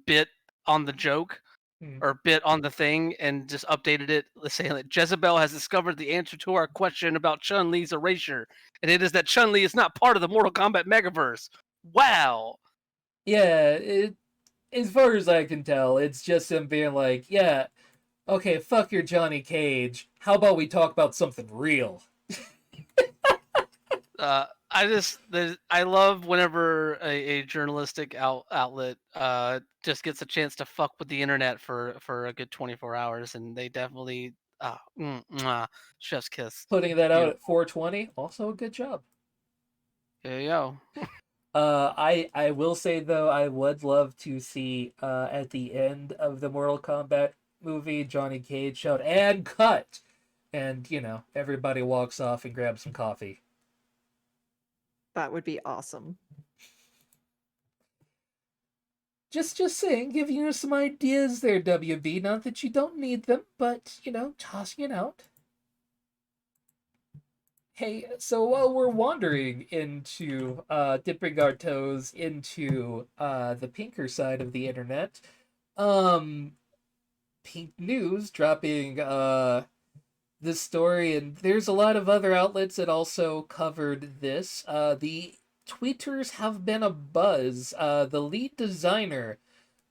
bit on the joke Hmm. or bit on the thing and just updated it saying that Jezebel has discovered the answer to our question about Chun Li's erasure, and it is that Chun Li is not part of the Mortal Kombat Megaverse. Wow. Yeah, as far as I can tell, it's just him being like, yeah, okay, fuck your Johnny Cage. How about we talk about something real? I love whenever a journalistic outlet just gets a chance to fuck with the internet for a good 24 hours, and they definitely chef's kiss. Putting that out at Beautiful. 420, also a good job. There you go. I will say though, I would love to see at the end of the Mortal Kombat movie, Johnny Cage shout and cut, and everybody walks off and grabs some coffee. That would be awesome. Just saying, giving you some ideas there, WB. Not that you don't need them, but tossing it out. Hey, so while we're wandering into dipping our toes into the pinker side of the internet, um Pink News dropping this story, and there's a lot of other outlets that also covered this. The tweeters have been a buzz. The lead designer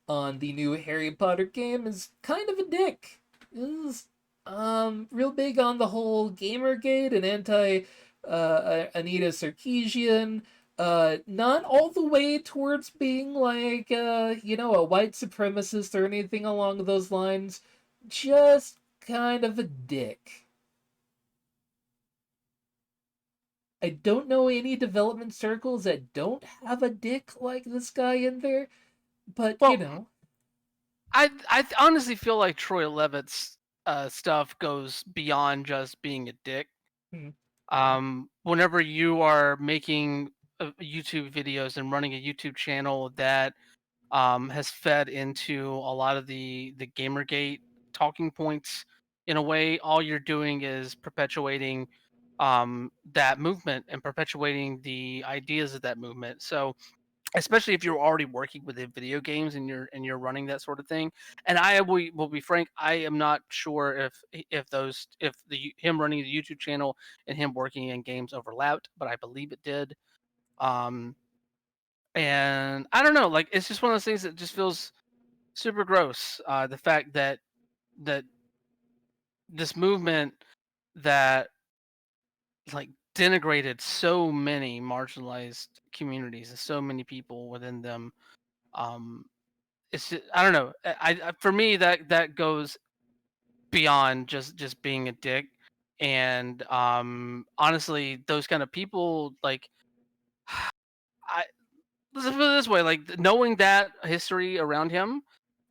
on the new Harry Potter game is kind of a dick. Is real big on the whole Gamergate and anti Anita Sarkeesian. Not all the way towards being like a white supremacist or anything along those lines. Just kind of a dick. I don't know any development circles that don't have a dick like this guy in there, but Well, I honestly feel like Troy Levitt's stuff goes beyond just being a dick. hmm. Whenever you are making YouTube videos and running a YouTube channel that has fed into a lot of the Gamergate talking points, in a way, all you're doing is perpetuating that movement and perpetuating the ideas of that movement. So especially if you're already working within video games and you're running that sort of thing. And I will be frank, I am not sure if him running the YouTube channel and him working in games overlapped, but I believe it did. And I don't know, like it's just one of those things that just feels super gross. The fact that this movement that like denigrated so many marginalized communities and so many people within them. Um, it's just, I don't know. For me that goes beyond just being a dick. And honestly, those kind of people, like I let's put it this way, like knowing that history around him,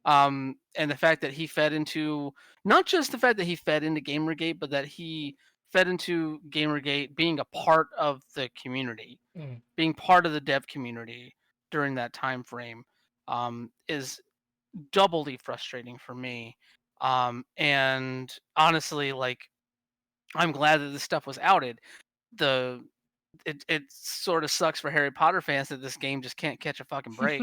and the fact that he fed into, not just the fact that he fed into Gamergate, but that he fed into Gamergate being a part of the community, being part of the dev community during that time frame, is doubly frustrating for me. And honestly, like I'm glad that this stuff was outed. The it sort of sucks for Harry Potter fans that this game just can't catch a fucking break.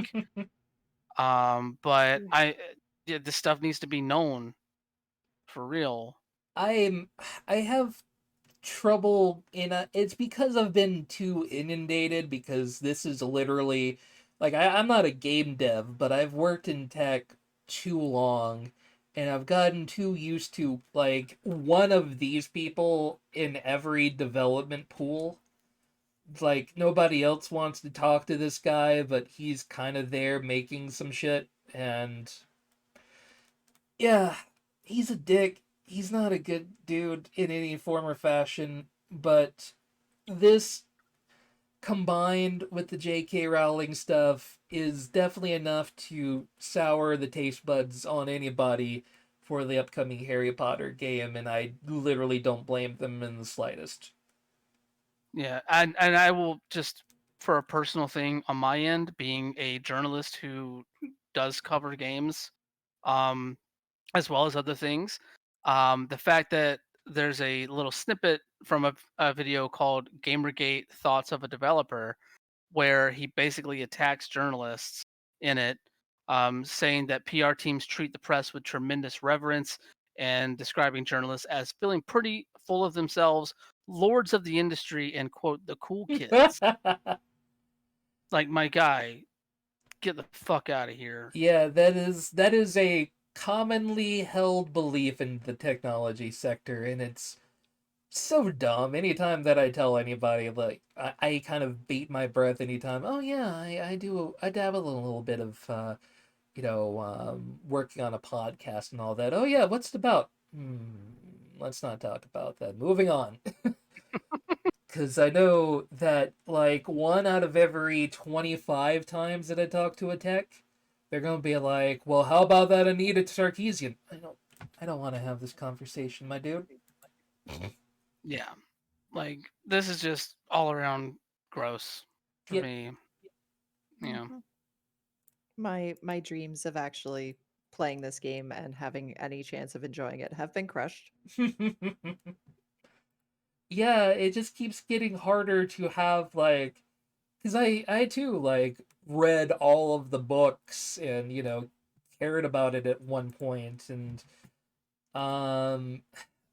But yeah, this stuff needs to be known for real. I have trouble in it's because I've been too inundated, because this is literally like I'm not a game dev, but I've worked in tech too long, and I've gotten too used to like one of these people in every development pool. Like nobody else wants to talk to this guy, but he's kind of there making some shit. And yeah, he's a dick. He's not a good dude in any form or fashion, but this combined with the J.K. Rowling stuff is definitely enough to sour the taste buds on anybody for the upcoming Harry Potter game, and I literally don't blame them in the slightest. Yeah, and I will just, for a personal thing on my end, being a journalist who does cover games, um, as well as other things, the fact that there's a little snippet from a video called Gamergate Thoughts of a Developer, where he basically attacks journalists in it, saying that PR teams treat the press with tremendous reverence and describing journalists as feeling pretty full of themselves, lords of the industry, and quote, the cool kids. Like, my guy, get the fuck out of here. Yeah, that is a commonly held belief in the technology sector, and it's so dumb. Anytime that I tell anybody, like I kind of beat my breath anytime. Oh yeah, I dabble in a little bit of working on a podcast and all that. Oh yeah, what's it about? Let's not talk about that. Moving on. Because I know that like 1 out of every 25 times that I talk to a tech, they're gonna be like, "Well, how about that Anita Sarkeesian?" I don't want to have this conversation, my dude. Yeah. Like, this is just all around gross for Yep. me. Yeah. My dreams of actually playing this game and having any chance of enjoying it have been crushed. Yeah, it just keeps getting harder to have like, because I too like read all of the books and cared about it at one point, and um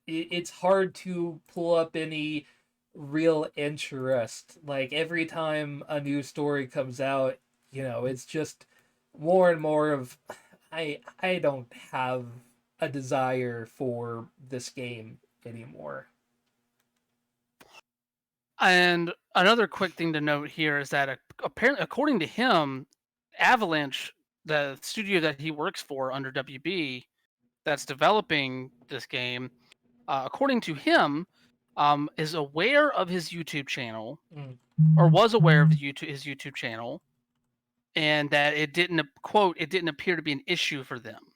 it's hard to pull up any real interest. Like every time a new story comes out, it's just more and more of I don't have a desire for this game anymore. And another quick thing to note here is that apparently, according to him, Avalanche, the studio that he works for under WB, that's developing this game, according to him, is aware of his YouTube channel, Mm. or was aware of his YouTube channel, and that it didn't, quote, it didn't appear to be an issue for them.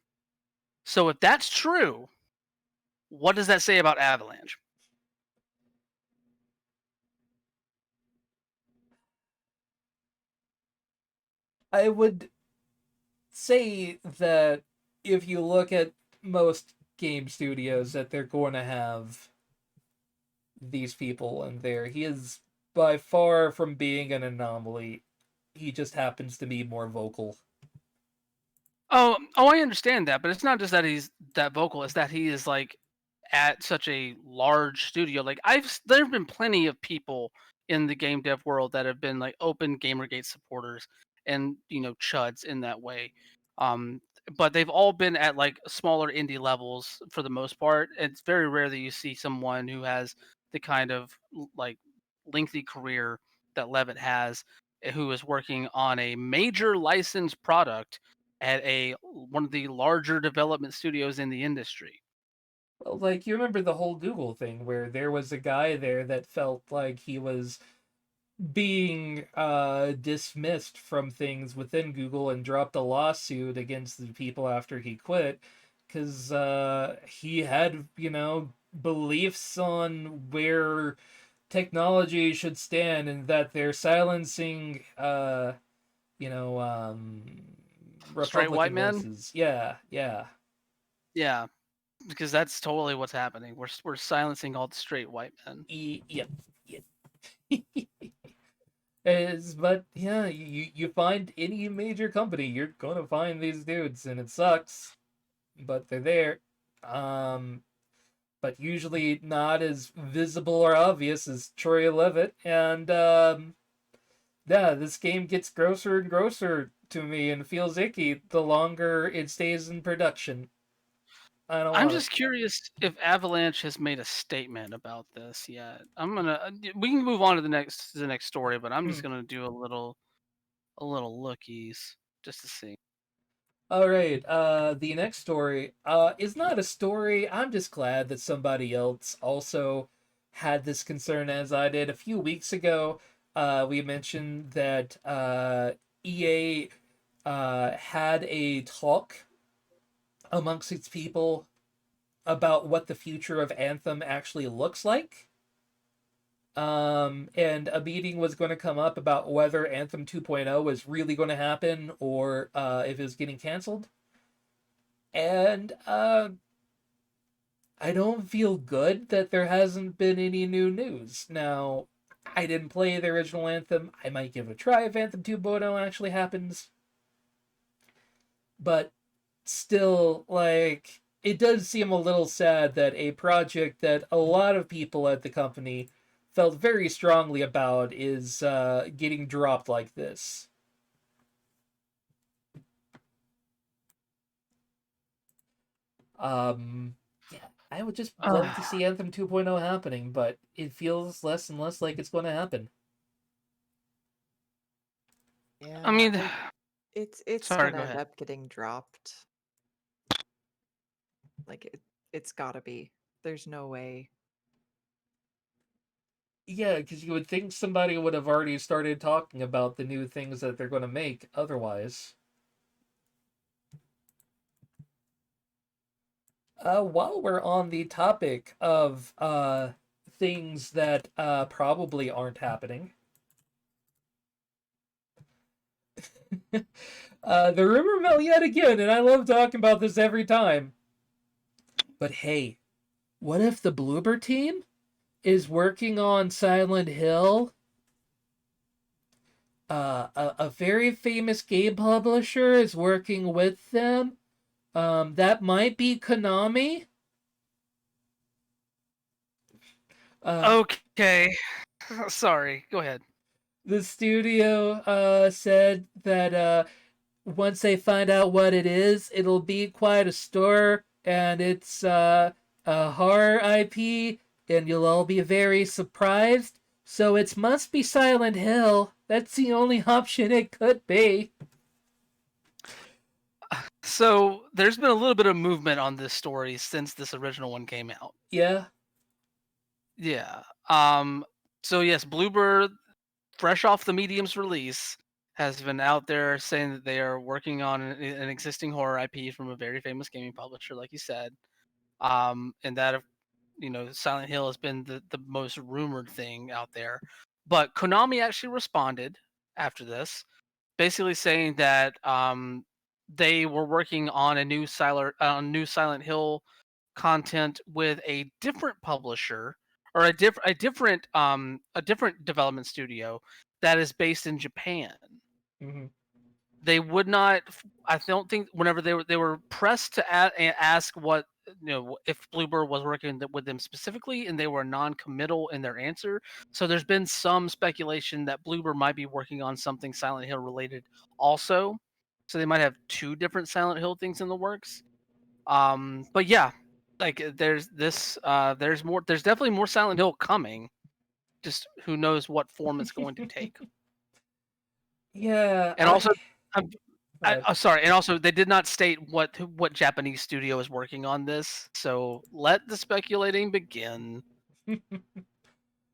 So if that's true, what does that say about Avalanche? I would say that if you look at most game studios, that they're going to have these people in there. He is by far from being an anomaly. He just happens to be more vocal. Oh, I understand that, but it's not just that he's that vocal; it's that he is like at such a large studio. Like there have been plenty of people in the game dev world that have been like open Gamergate supporters and chuds in that way. Um, but they've all been at like smaller indie levels for the most part. It's very rare that you see someone who has the kind of like lengthy career that Levitt has, who is working on a major licensed product at a one of the larger development studios in the industry. Well, like, you remember the whole Google thing where there was a guy there that felt like he was being dismissed from things within Google and dropped a lawsuit against the people after he quit because he had, beliefs on where technology should stand and that they're silencing, you know, um, Straight white Republican man? voices. Yeah, yeah. Yeah, because that's totally what's happening. We're silencing all the straight white men. Yep, yep. But yeah, you find any major company, you're gonna find these dudes, and it sucks, but they're there. Um, but usually not as visible or obvious as Troy Levitt, and yeah, this game gets grosser and grosser to me and feels icky the longer it stays in production. I don't I'm want it. just curious if Avalanche has made a statement about this yet. We can move on to the next story, but I'm Hmm. just gonna do a little lookies just to see. All right. The next story is not a story. I'm just glad that somebody else also had this concern as I did. A few weeks ago, we mentioned that EA had a talk amongst its people about what the future of Anthem actually looks like. And a meeting was going to come up about whether Anthem 2.0 is really going to happen or if it's getting canceled. And I don't feel good that there hasn't been any new news. Now, I didn't play the original Anthem. I might give it a try if Anthem 2.0 actually happens. But still, like, it does seem a little sad that a project that a lot of people at the company felt very strongly about is getting dropped like this. Yeah, I would just love to see Anthem 2.0 happening, but it feels less and less like it's going to happen. Yeah, I mean, it's sorry, gonna go end ahead. up getting dropped. Like it's gotta be. There's no way. Yeah, because you would think somebody would have already started talking about the new things that they're going to make otherwise. While we're on the topic of things that probably aren't happening, the rumor mill yet again, and I love talking about this every time. But hey, what if the Bloober team is working on Silent Hill? A very famous game publisher is working with them. That might be Konami. Uh, Okay, sorry, go ahead. the studio said that once they find out what it is, it'll be quite a store, and it's a horror IP, and you'll all be very surprised. So it must be Silent Hill. That's the only option it could be. So there's been a little bit of movement on this story since this original one came out. Yeah. Yeah. So yes, Bluebird, fresh off the Medium's release, has been out there saying that they are working on an existing horror IP from a very famous gaming publisher, like you said. And that Silent Hill has been the most rumored thing out there. But Konami actually responded after this, basically saying that they were working on a new Silent Hill content with a different publisher or a different development studio that is based in Japan. Mm-hmm. They would not. I don't think whenever they were pressed to ask what if Bloober was working with them specifically, and they were non-committal in their answer. So there's been some speculation that Bloober might be working on something Silent Hill related also. So they might have two different Silent Hill things in the works. But yeah, like there's this there's more there's definitely more Silent Hill coming. Just who knows what form it's going to take. Yeah, And also, sorry, and also they did not state what Japanese studio is working on this, so let the speculating begin.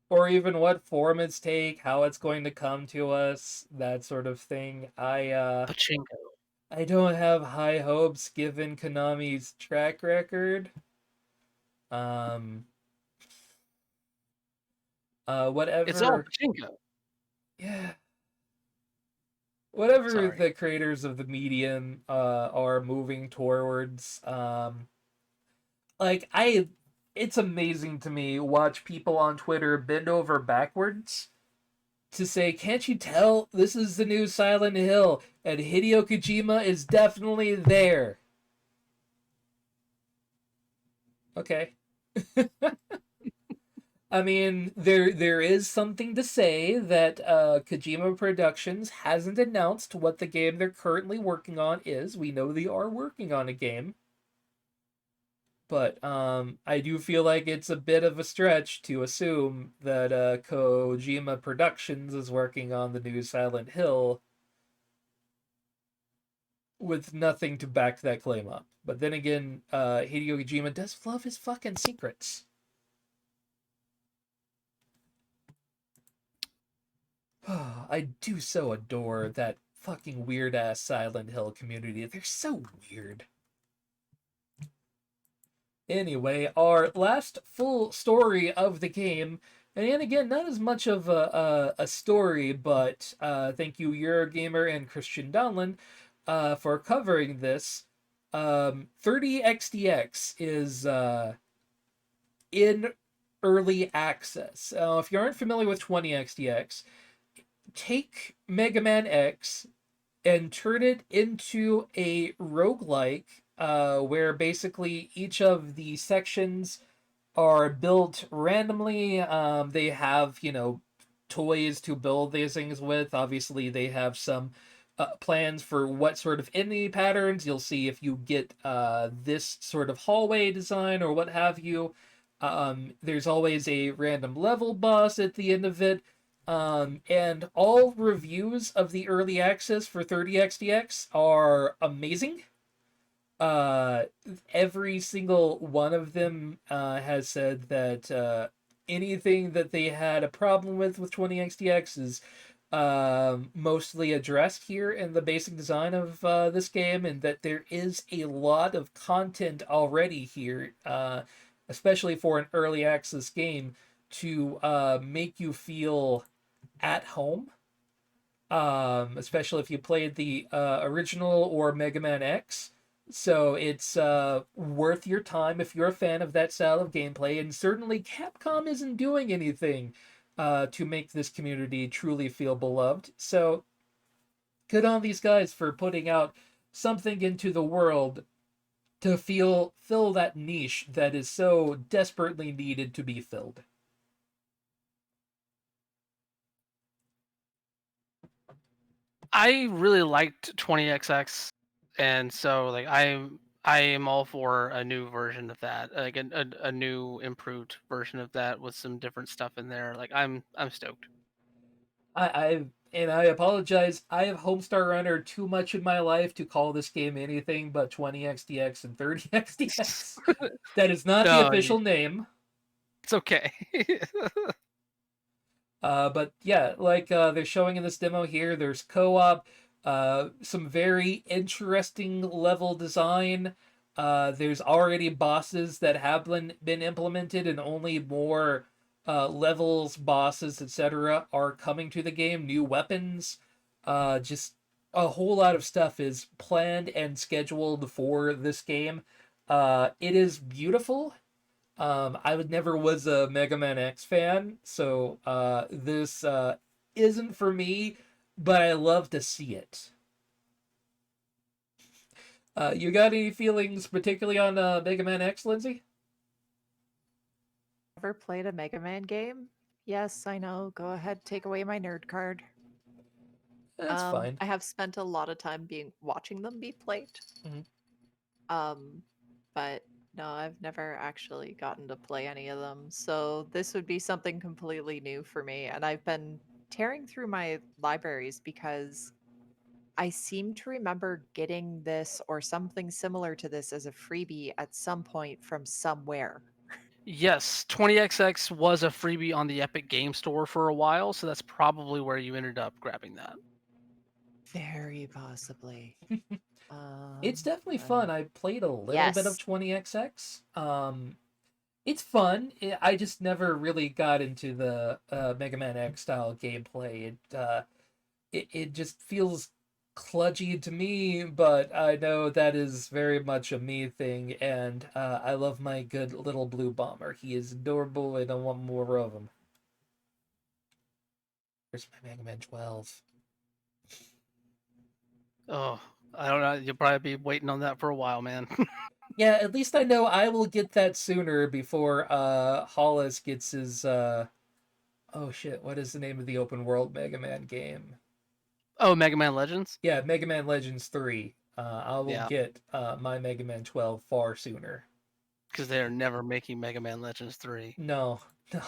or even what form it's take, how it's going to come to us, that sort of thing. Pachinko. I don't have high hopes given Konami's track record. Um, It's all whatever. pachinko. Yeah. Whatever Sorry. the creators of the medium are moving towards, like it's amazing to me watch people on Twitter bend over backwards to say, "Can't you tell this is the new Silent Hill and Hideo Kojima is definitely there?" Okay. I mean, there is something to say that Kojima Productions hasn't announced what the game they're currently working on is. We know they are working on a game, but I do feel like it's a bit of a stretch to assume that Kojima Productions is working on the new Silent Hill with nothing to back that claim up. But then again, Hideo Kojima does love his fucking secrets. I do so adore that fucking weird ass Silent Hill community. They're so weird. Anyway, our last full story of the game, and again, not as much of a story, but thank you, Eurogamer and Christian Donlin, for covering this. 30XDX is in early access. If you aren't familiar with 20XDX, take Mega Man X and turn it into a roguelike where basically each of the sections are built randomly. They have, toys to build these things with. Obviously, they have some plans for what sort of enemy patterns you'll see if you get this sort of hallway design or what have you. There's always a random level boss at the end of it. And all reviews of the early access for 30XDX are amazing. Uh, every single one of them has said that anything that they had a problem with 20XDX is mostly addressed here in the basic design of this game, and that there is a lot of content already here, especially for an early access game, to make you feel at home. Especially if you played the original or Mega Man X. So it's worth your time if you're a fan of that style of gameplay. And certainly Capcom isn't doing anything to make this community truly feel beloved. So good on these guys for putting out something into the world to fill that niche that is so desperately needed to be filled. I really liked 20XX, and so like I am all for a new version of that, like a new improved version of that with some different stuff in there. Like I'm stoked. I apologize. I have Homestar Runner too much in my life to call this game anything but 20XDX and 30XDX. That is not the No, official name. it's okay. But yeah, like they're showing in this demo here, there's co-op, some very interesting level design. There's already bosses that have been implemented, and only more levels, bosses, etc., are coming to the game. New weapons, just a whole lot of stuff is planned and scheduled for this game. It is beautiful. I would never was a Mega Man X fan, so this isn't for me. but I love to see it. You got any feelings, particularly on Mega Man X, Lindsay? Ever played a Mega Man game? Yes, I know. Go ahead, take away my nerd card. That's fine. I have spent a lot of time watching them be played. Mhm. But no, I've never actually gotten to play any of them. So this would be something completely new for me. And I've been tearing through my libraries because I seem to remember getting this or something similar to this as a freebie at some point from somewhere. Yes, 20XX was a freebie on the Epic Game Store for a while, so that's probably where you ended up grabbing that. Very possibly. It's definitely fun. I played a little bit of Yes. 20XX. It's fun. I just never really got into the Mega Man X style gameplay. It just feels kludgy to me, but I know that is very much a me thing, and I love my good little blue bomber. He is adorable, and I want more of him. Where's my Mega Man 12? Oh, I don't know. You'll probably be waiting on that for a while, man. Yeah, at least I know I will get that sooner before Hollis gets his oh shit, what is the name of the open world Mega Man game? Oh, Mega Man Legends? Yeah, Mega Man Legends 3. I will Yeah, get my Mega Man 12 far sooner. because they are never making Mega Man Legends 3. No, no.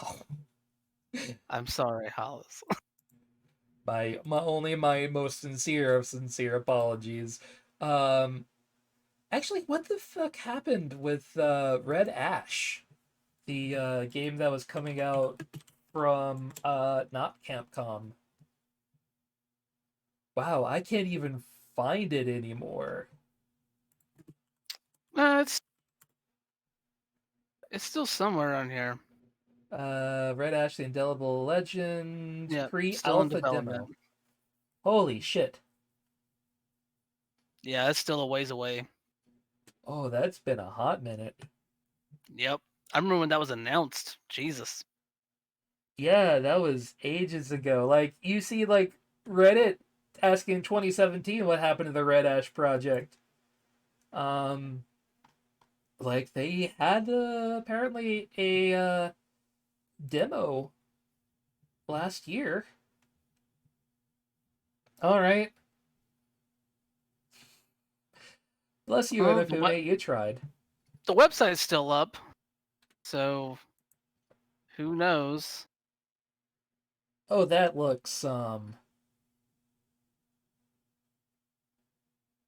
I'm sorry, Hollis. My most sincere of sincere apologies. Um Actually, what the fuck happened with Red Ash? The game that was coming out from not Capcom. Wow, I can't even find it anymore. It's still somewhere on here. Red Ash the Indelible Legend Yeah, still in pre-alpha development. demo. Holy shit. Yeah, it's still a ways away. Oh, that's been a hot minute. Yep. I remember when that was announced. Jesus. Yeah, that was ages ago. Like you see like Reddit asking in 2017 what happened to the Red Ash project. Um like they had apparently a demo last year. All right. Bless you, Well, NFMA, you tried. the website's still up, so who knows? Oh, that looks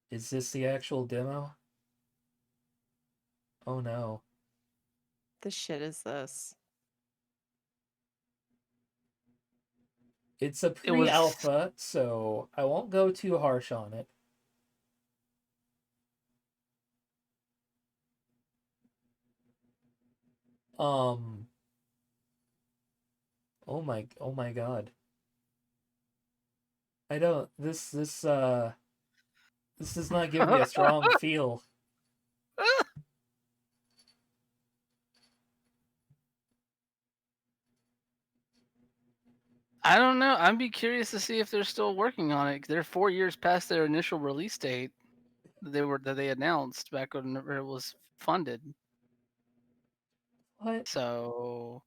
is this the actual demo? Oh no. The shit is this? It's a It was. pre-alpha, so I won't go too harsh on it. Um oh my god. I don't this does not give me a strong feel. I don't know. I'd be curious to see if they're still working on it. They're 4 years past their initial release date that they announced back when it was funded. What? So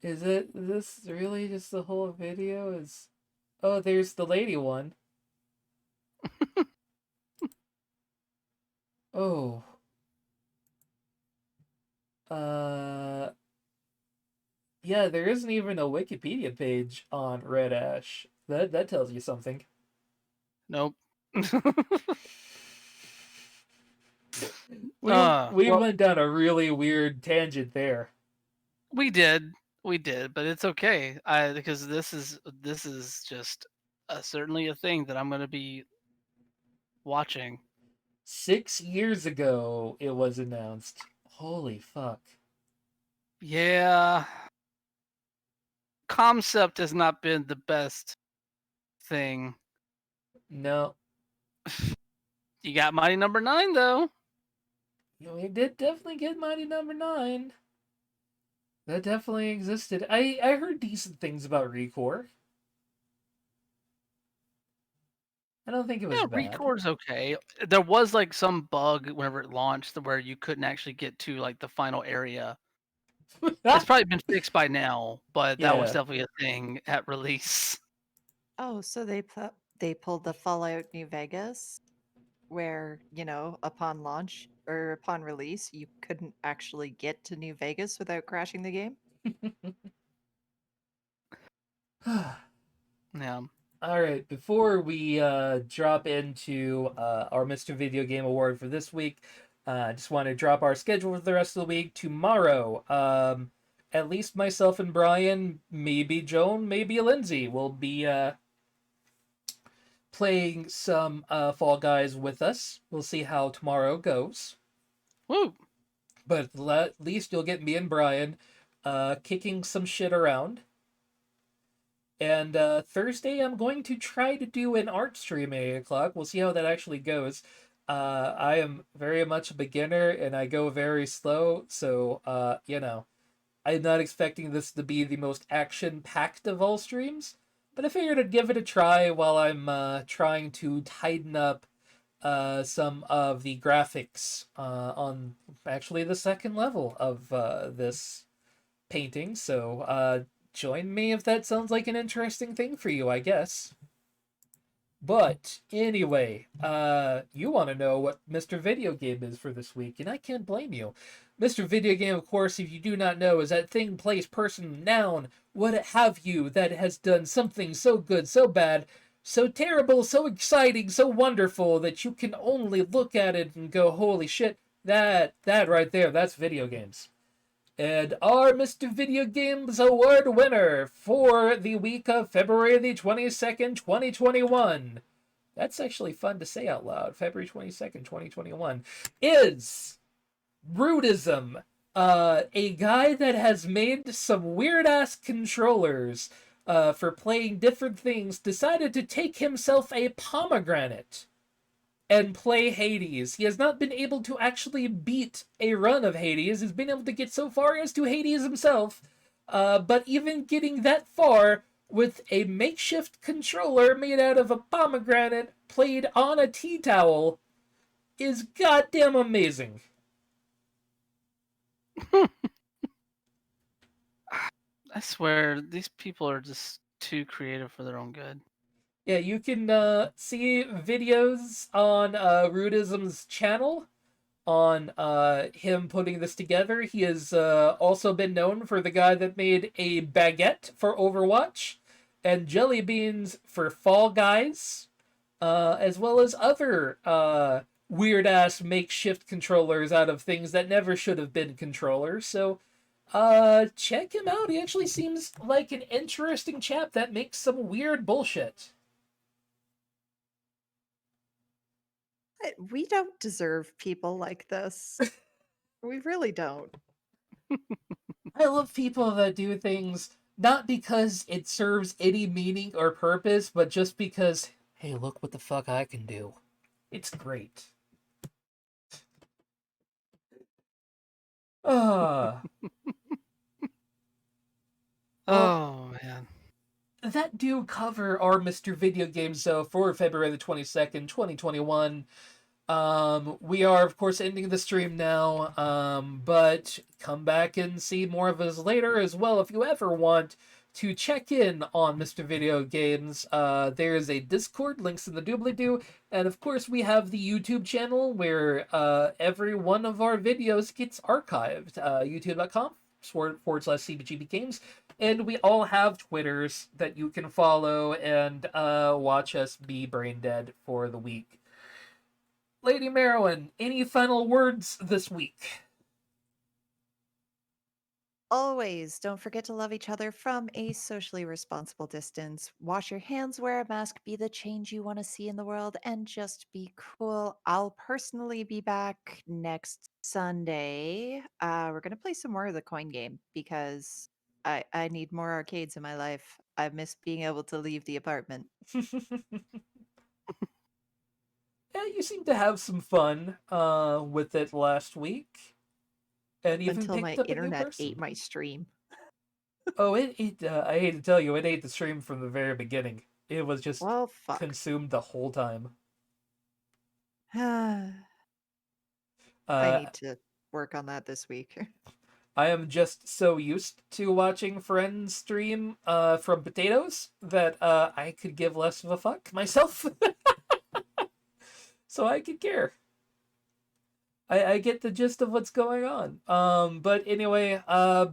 Is it this really just the whole video is oh, there's the lady one. Oh. Uh yeah, there isn't even a Wikipedia page on Red Ash. That tells you something. nope. We Well, went down a really weird tangent there. we did, but it's okay. Because this is just certainly a thing that I'm going to be watching. 6 years ago it was announced. Holy fuck. Yeah, concept has not been the best thing. No. You got Mighty Number 9 though. We did definitely get Mighty Number 9. That definitely existed. I heard decent things about Recore. don't think it was bad. Record's okay. There was like some bug whenever it launched where you couldn't actually get to like the final area. It's probably been fixed by now, but that was Yeah. definitely a thing at release. Oh, so they pulled the Fallout New Vegas where, upon launch or upon release, you couldn't actually get to New Vegas without crashing the game? Yeah. All right, before we drop into our Mr. Video Game Award for this week, I just want to drop our schedule for the rest of the week. Tomorrow, at least myself and Brian, maybe Joan, maybe Lindsay, will be playing some Fall Guys with us. We'll see how tomorrow goes. Woo! But at least you'll get me and Brian kicking some shit around. And Thursday, I'm going to try to do an art stream at 8 o'clock. We'll see how that actually goes. I am very much a beginner and I go very slow. So, I'm not expecting this to be the most action packed of all streams. But I figured I'd give it a try while I'm trying to tighten up some of the graphics on actually the second level of this painting. So, join me if that sounds like an interesting thing for you, I guess. But anyway, you want to know what Mr. Video Game is for this week, and I can't blame you. Mr. Video Game, of course, if you do not know, is that thing, place, person, noun, what have you, that has done something so good, so bad, so terrible, so exciting, so wonderful that you can only look at it and go, holy shit, that right there, that's video games. And our Mr. Video Games Award winner for the week of February the 22nd, 2021. That's actually fun to say out loud. February 22nd, 2021 is Rudism, a guy that has made some weird-ass controllers for playing different things, decided to take himself a pomegranate and play Hades. He has not been able to actually beat a run of Hades. He's been able to get so far as to Hades himself. But even getting that far with a makeshift controller made out of a pomegranate played on a tea towel is goddamn amazing. I swear, these people are just too creative for their own good. Yeah, you can see videos on Rudism's channel on him putting this together. He has also been known for the guy that made a baguette for Overwatch and jelly beans for Fall Guys, as well as other weird-ass makeshift controllers out of things that never should have been controllers. So check him out. He actually seems like an interesting chap that makes some weird bullshit. We don't deserve people like this. We really don't. I love people that do things not because it serves any meaning or purpose, but just because, hey, look what the fuck I can do. It's great. Ah. Oh, man. That do cover our Mr. Video Games, though, for February the 22nd, 2021. We are, of course, ending the stream now, but come back and see more of us later as well. If you ever want to check in on Mr. Video Games, there is a Discord, links in the doobly-doo, and of course we have the YouTube channel where every one of our videos gets archived, youtube.com/CBGB Games, and we all have Twitters that you can follow and watch us be brain dead for the week. Lady Merowyn, any final words this week? Always don't forget to love each other from a socially responsible distance. Wash your hands, wear a mask, be the change you want to see in the world, and just be cool. I'll personally be back next Sunday. We're going to play some more of the coin game because I need more arcades in my life. I miss being able to leave the apartment. Yeah, you seem to have some fun with it last week. And even Until picked my up a new internet person. ate my stream. Oh, I hate to tell you, it ate the stream from the very beginning. It was just Well, fuck. consumed the whole time. I need to work on that this week. I am just so used to watching friends stream from potatoes that I could give less of a fuck myself. So I could care. I get the gist of what's going on. But anyway,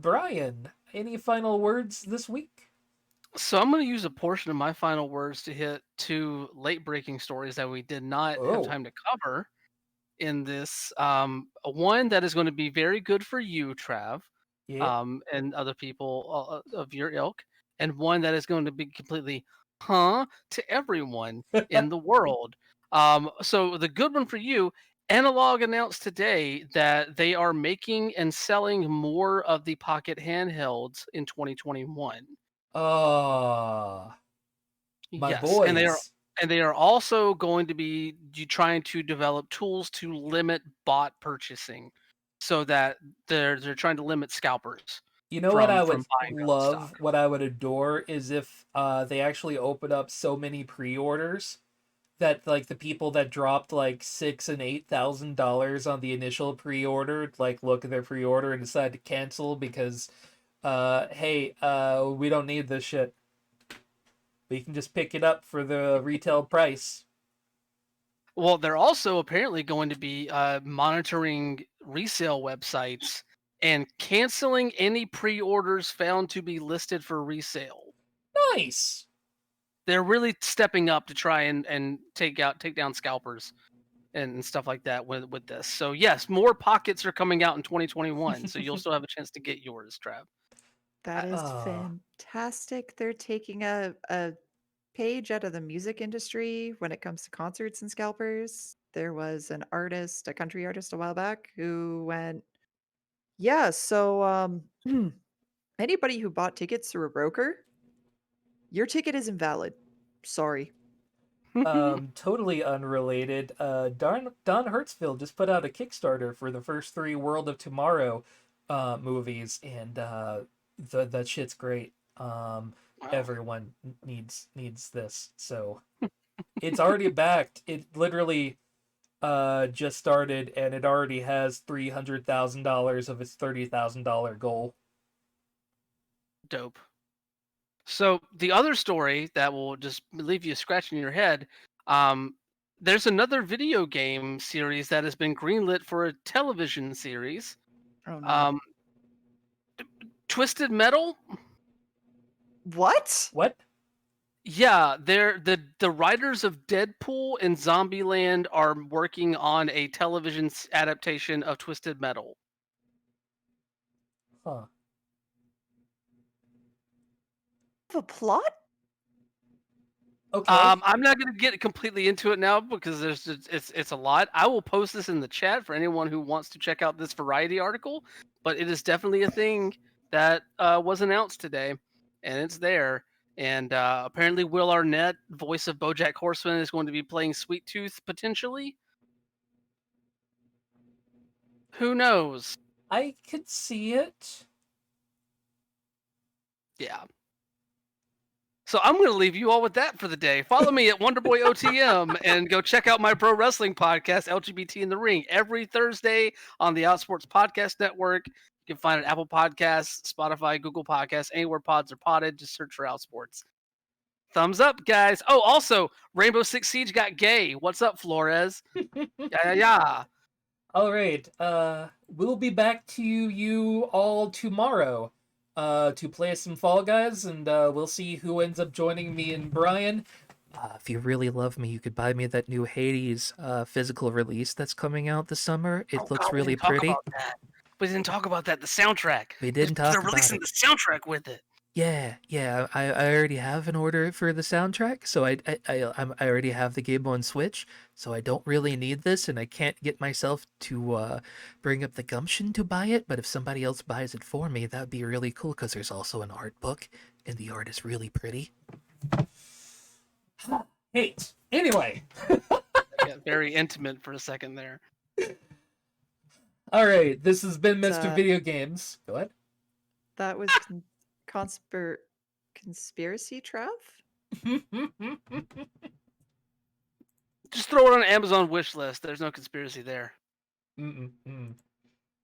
Brian, any final words this week? So I'm going to use a portion of my final words to hit 2 late-breaking stories that we did not have time to cover in this. One that is going to be very good for you, Trav, Yeah. and other people of your ilk, and one that is going to be completely to everyone in the world. So the good one for you, Analog announced today that they are making and selling more of the Pocket handhelds in 2021. My Yes, and boys. they are also going to be trying to develop tools to limit bot purchasing, so that they're trying to limit scalpers You know what I would from buying their own love, stock. what I would adore is if they actually open up so many pre-orders that like the people that dropped like $6,000 and $8,000 on the initial pre-order like look at their pre-order and decide to cancel because hey, we don't need this shit. We can just pick it up for the retail price. Well, they're also apparently going to be monitoring resale websites and canceling any pre-orders found to be listed for resale. Nice. They're really stepping up to try and take down scalpers and stuff like that with this. So yes, more pockets are coming out in 2021, so you'll still have a chance to get yours, Trav. That is Oh, fantastic. They're taking a page out of the music industry when it comes to concerts and scalpers. There was an artist, a country artist a while back, who went, yeah, so anybody who bought tickets through a broker, your ticket is invalid. Sorry. totally unrelated. Don Hertzfeldt just put out a Kickstarter for the first 3 World of Tomorrow movies, and that shit's great. Wow. Everyone needs this, so it's already backed. It literally just started, and it already has $300,000 of its $30,000 goal. Dope. So the other story that will just leave you scratching your head, um, there's another video game series that has been greenlit for a television series. Oh no. Um, Twisted Metal. What? What? Yeah, they're the writers of Deadpool and Zombieland are working on a television adaptation of Twisted Metal. Huh. The plot? Okay. I'm not going to get completely into it now because it's a lot. I will post this in the chat for anyone who wants to check out this Variety article, but it is definitely a thing that was announced today, and it's there. And apparently, Will Arnett, voice of BoJack Horseman, is going to be playing Sweet Tooth potentially. Who knows? I could see it. Yeah. So I'm going to leave you all with that for the day. Follow me at Wonderboy OTM and go check out my pro wrestling podcast, LGBT in the Ring, every Thursday on the Outsports Podcast Network. You can find it Apple Podcasts, Spotify, Google Podcasts, anywhere pods are potted. Just search for Outsports. Thumbs up, guys. Oh, also, Rainbow Six Siege got gay. What's up, Flores? Yeah. All right. We'll be back to you all tomorrow to play some Fall Guys, and we'll see who ends up joining me and Brian. If you really love me, you could buy me that new Hades physical release that's coming out this summer. It looks God, we really didn't talk pretty. about that. We didn't talk about that. The soundtrack. We didn't They're talk about releasing it. the soundtrack with it. Yeah. I already have an order for the soundtrack, so I already have the game on Switch, so I don't really need this, and I can't get myself to bring up the gumption to buy it. But if somebody else buys it for me, that would be really cool because there's also an art book, and the art is really pretty. Hate. Anyway. Got very intimate for a second there. All right, this has been Mr. Video Games. Go ahead. That was conspiracy, Trev? Just throw it on Amazon wish list. There's no conspiracy there.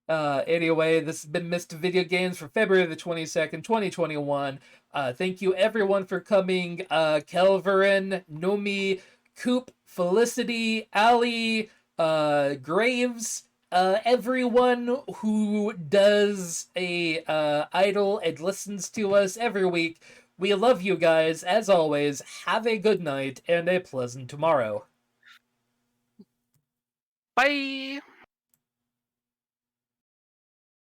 Anyway, this has been Mr. Video Games for February the 22nd, 2021. Thank you everyone for coming. Kelverin, Nomi, Coop, Felicity, Ali, Graves, everyone who does a idol and listens to us every week. We love you guys. As always, have a good night and a pleasant tomorrow. Bye.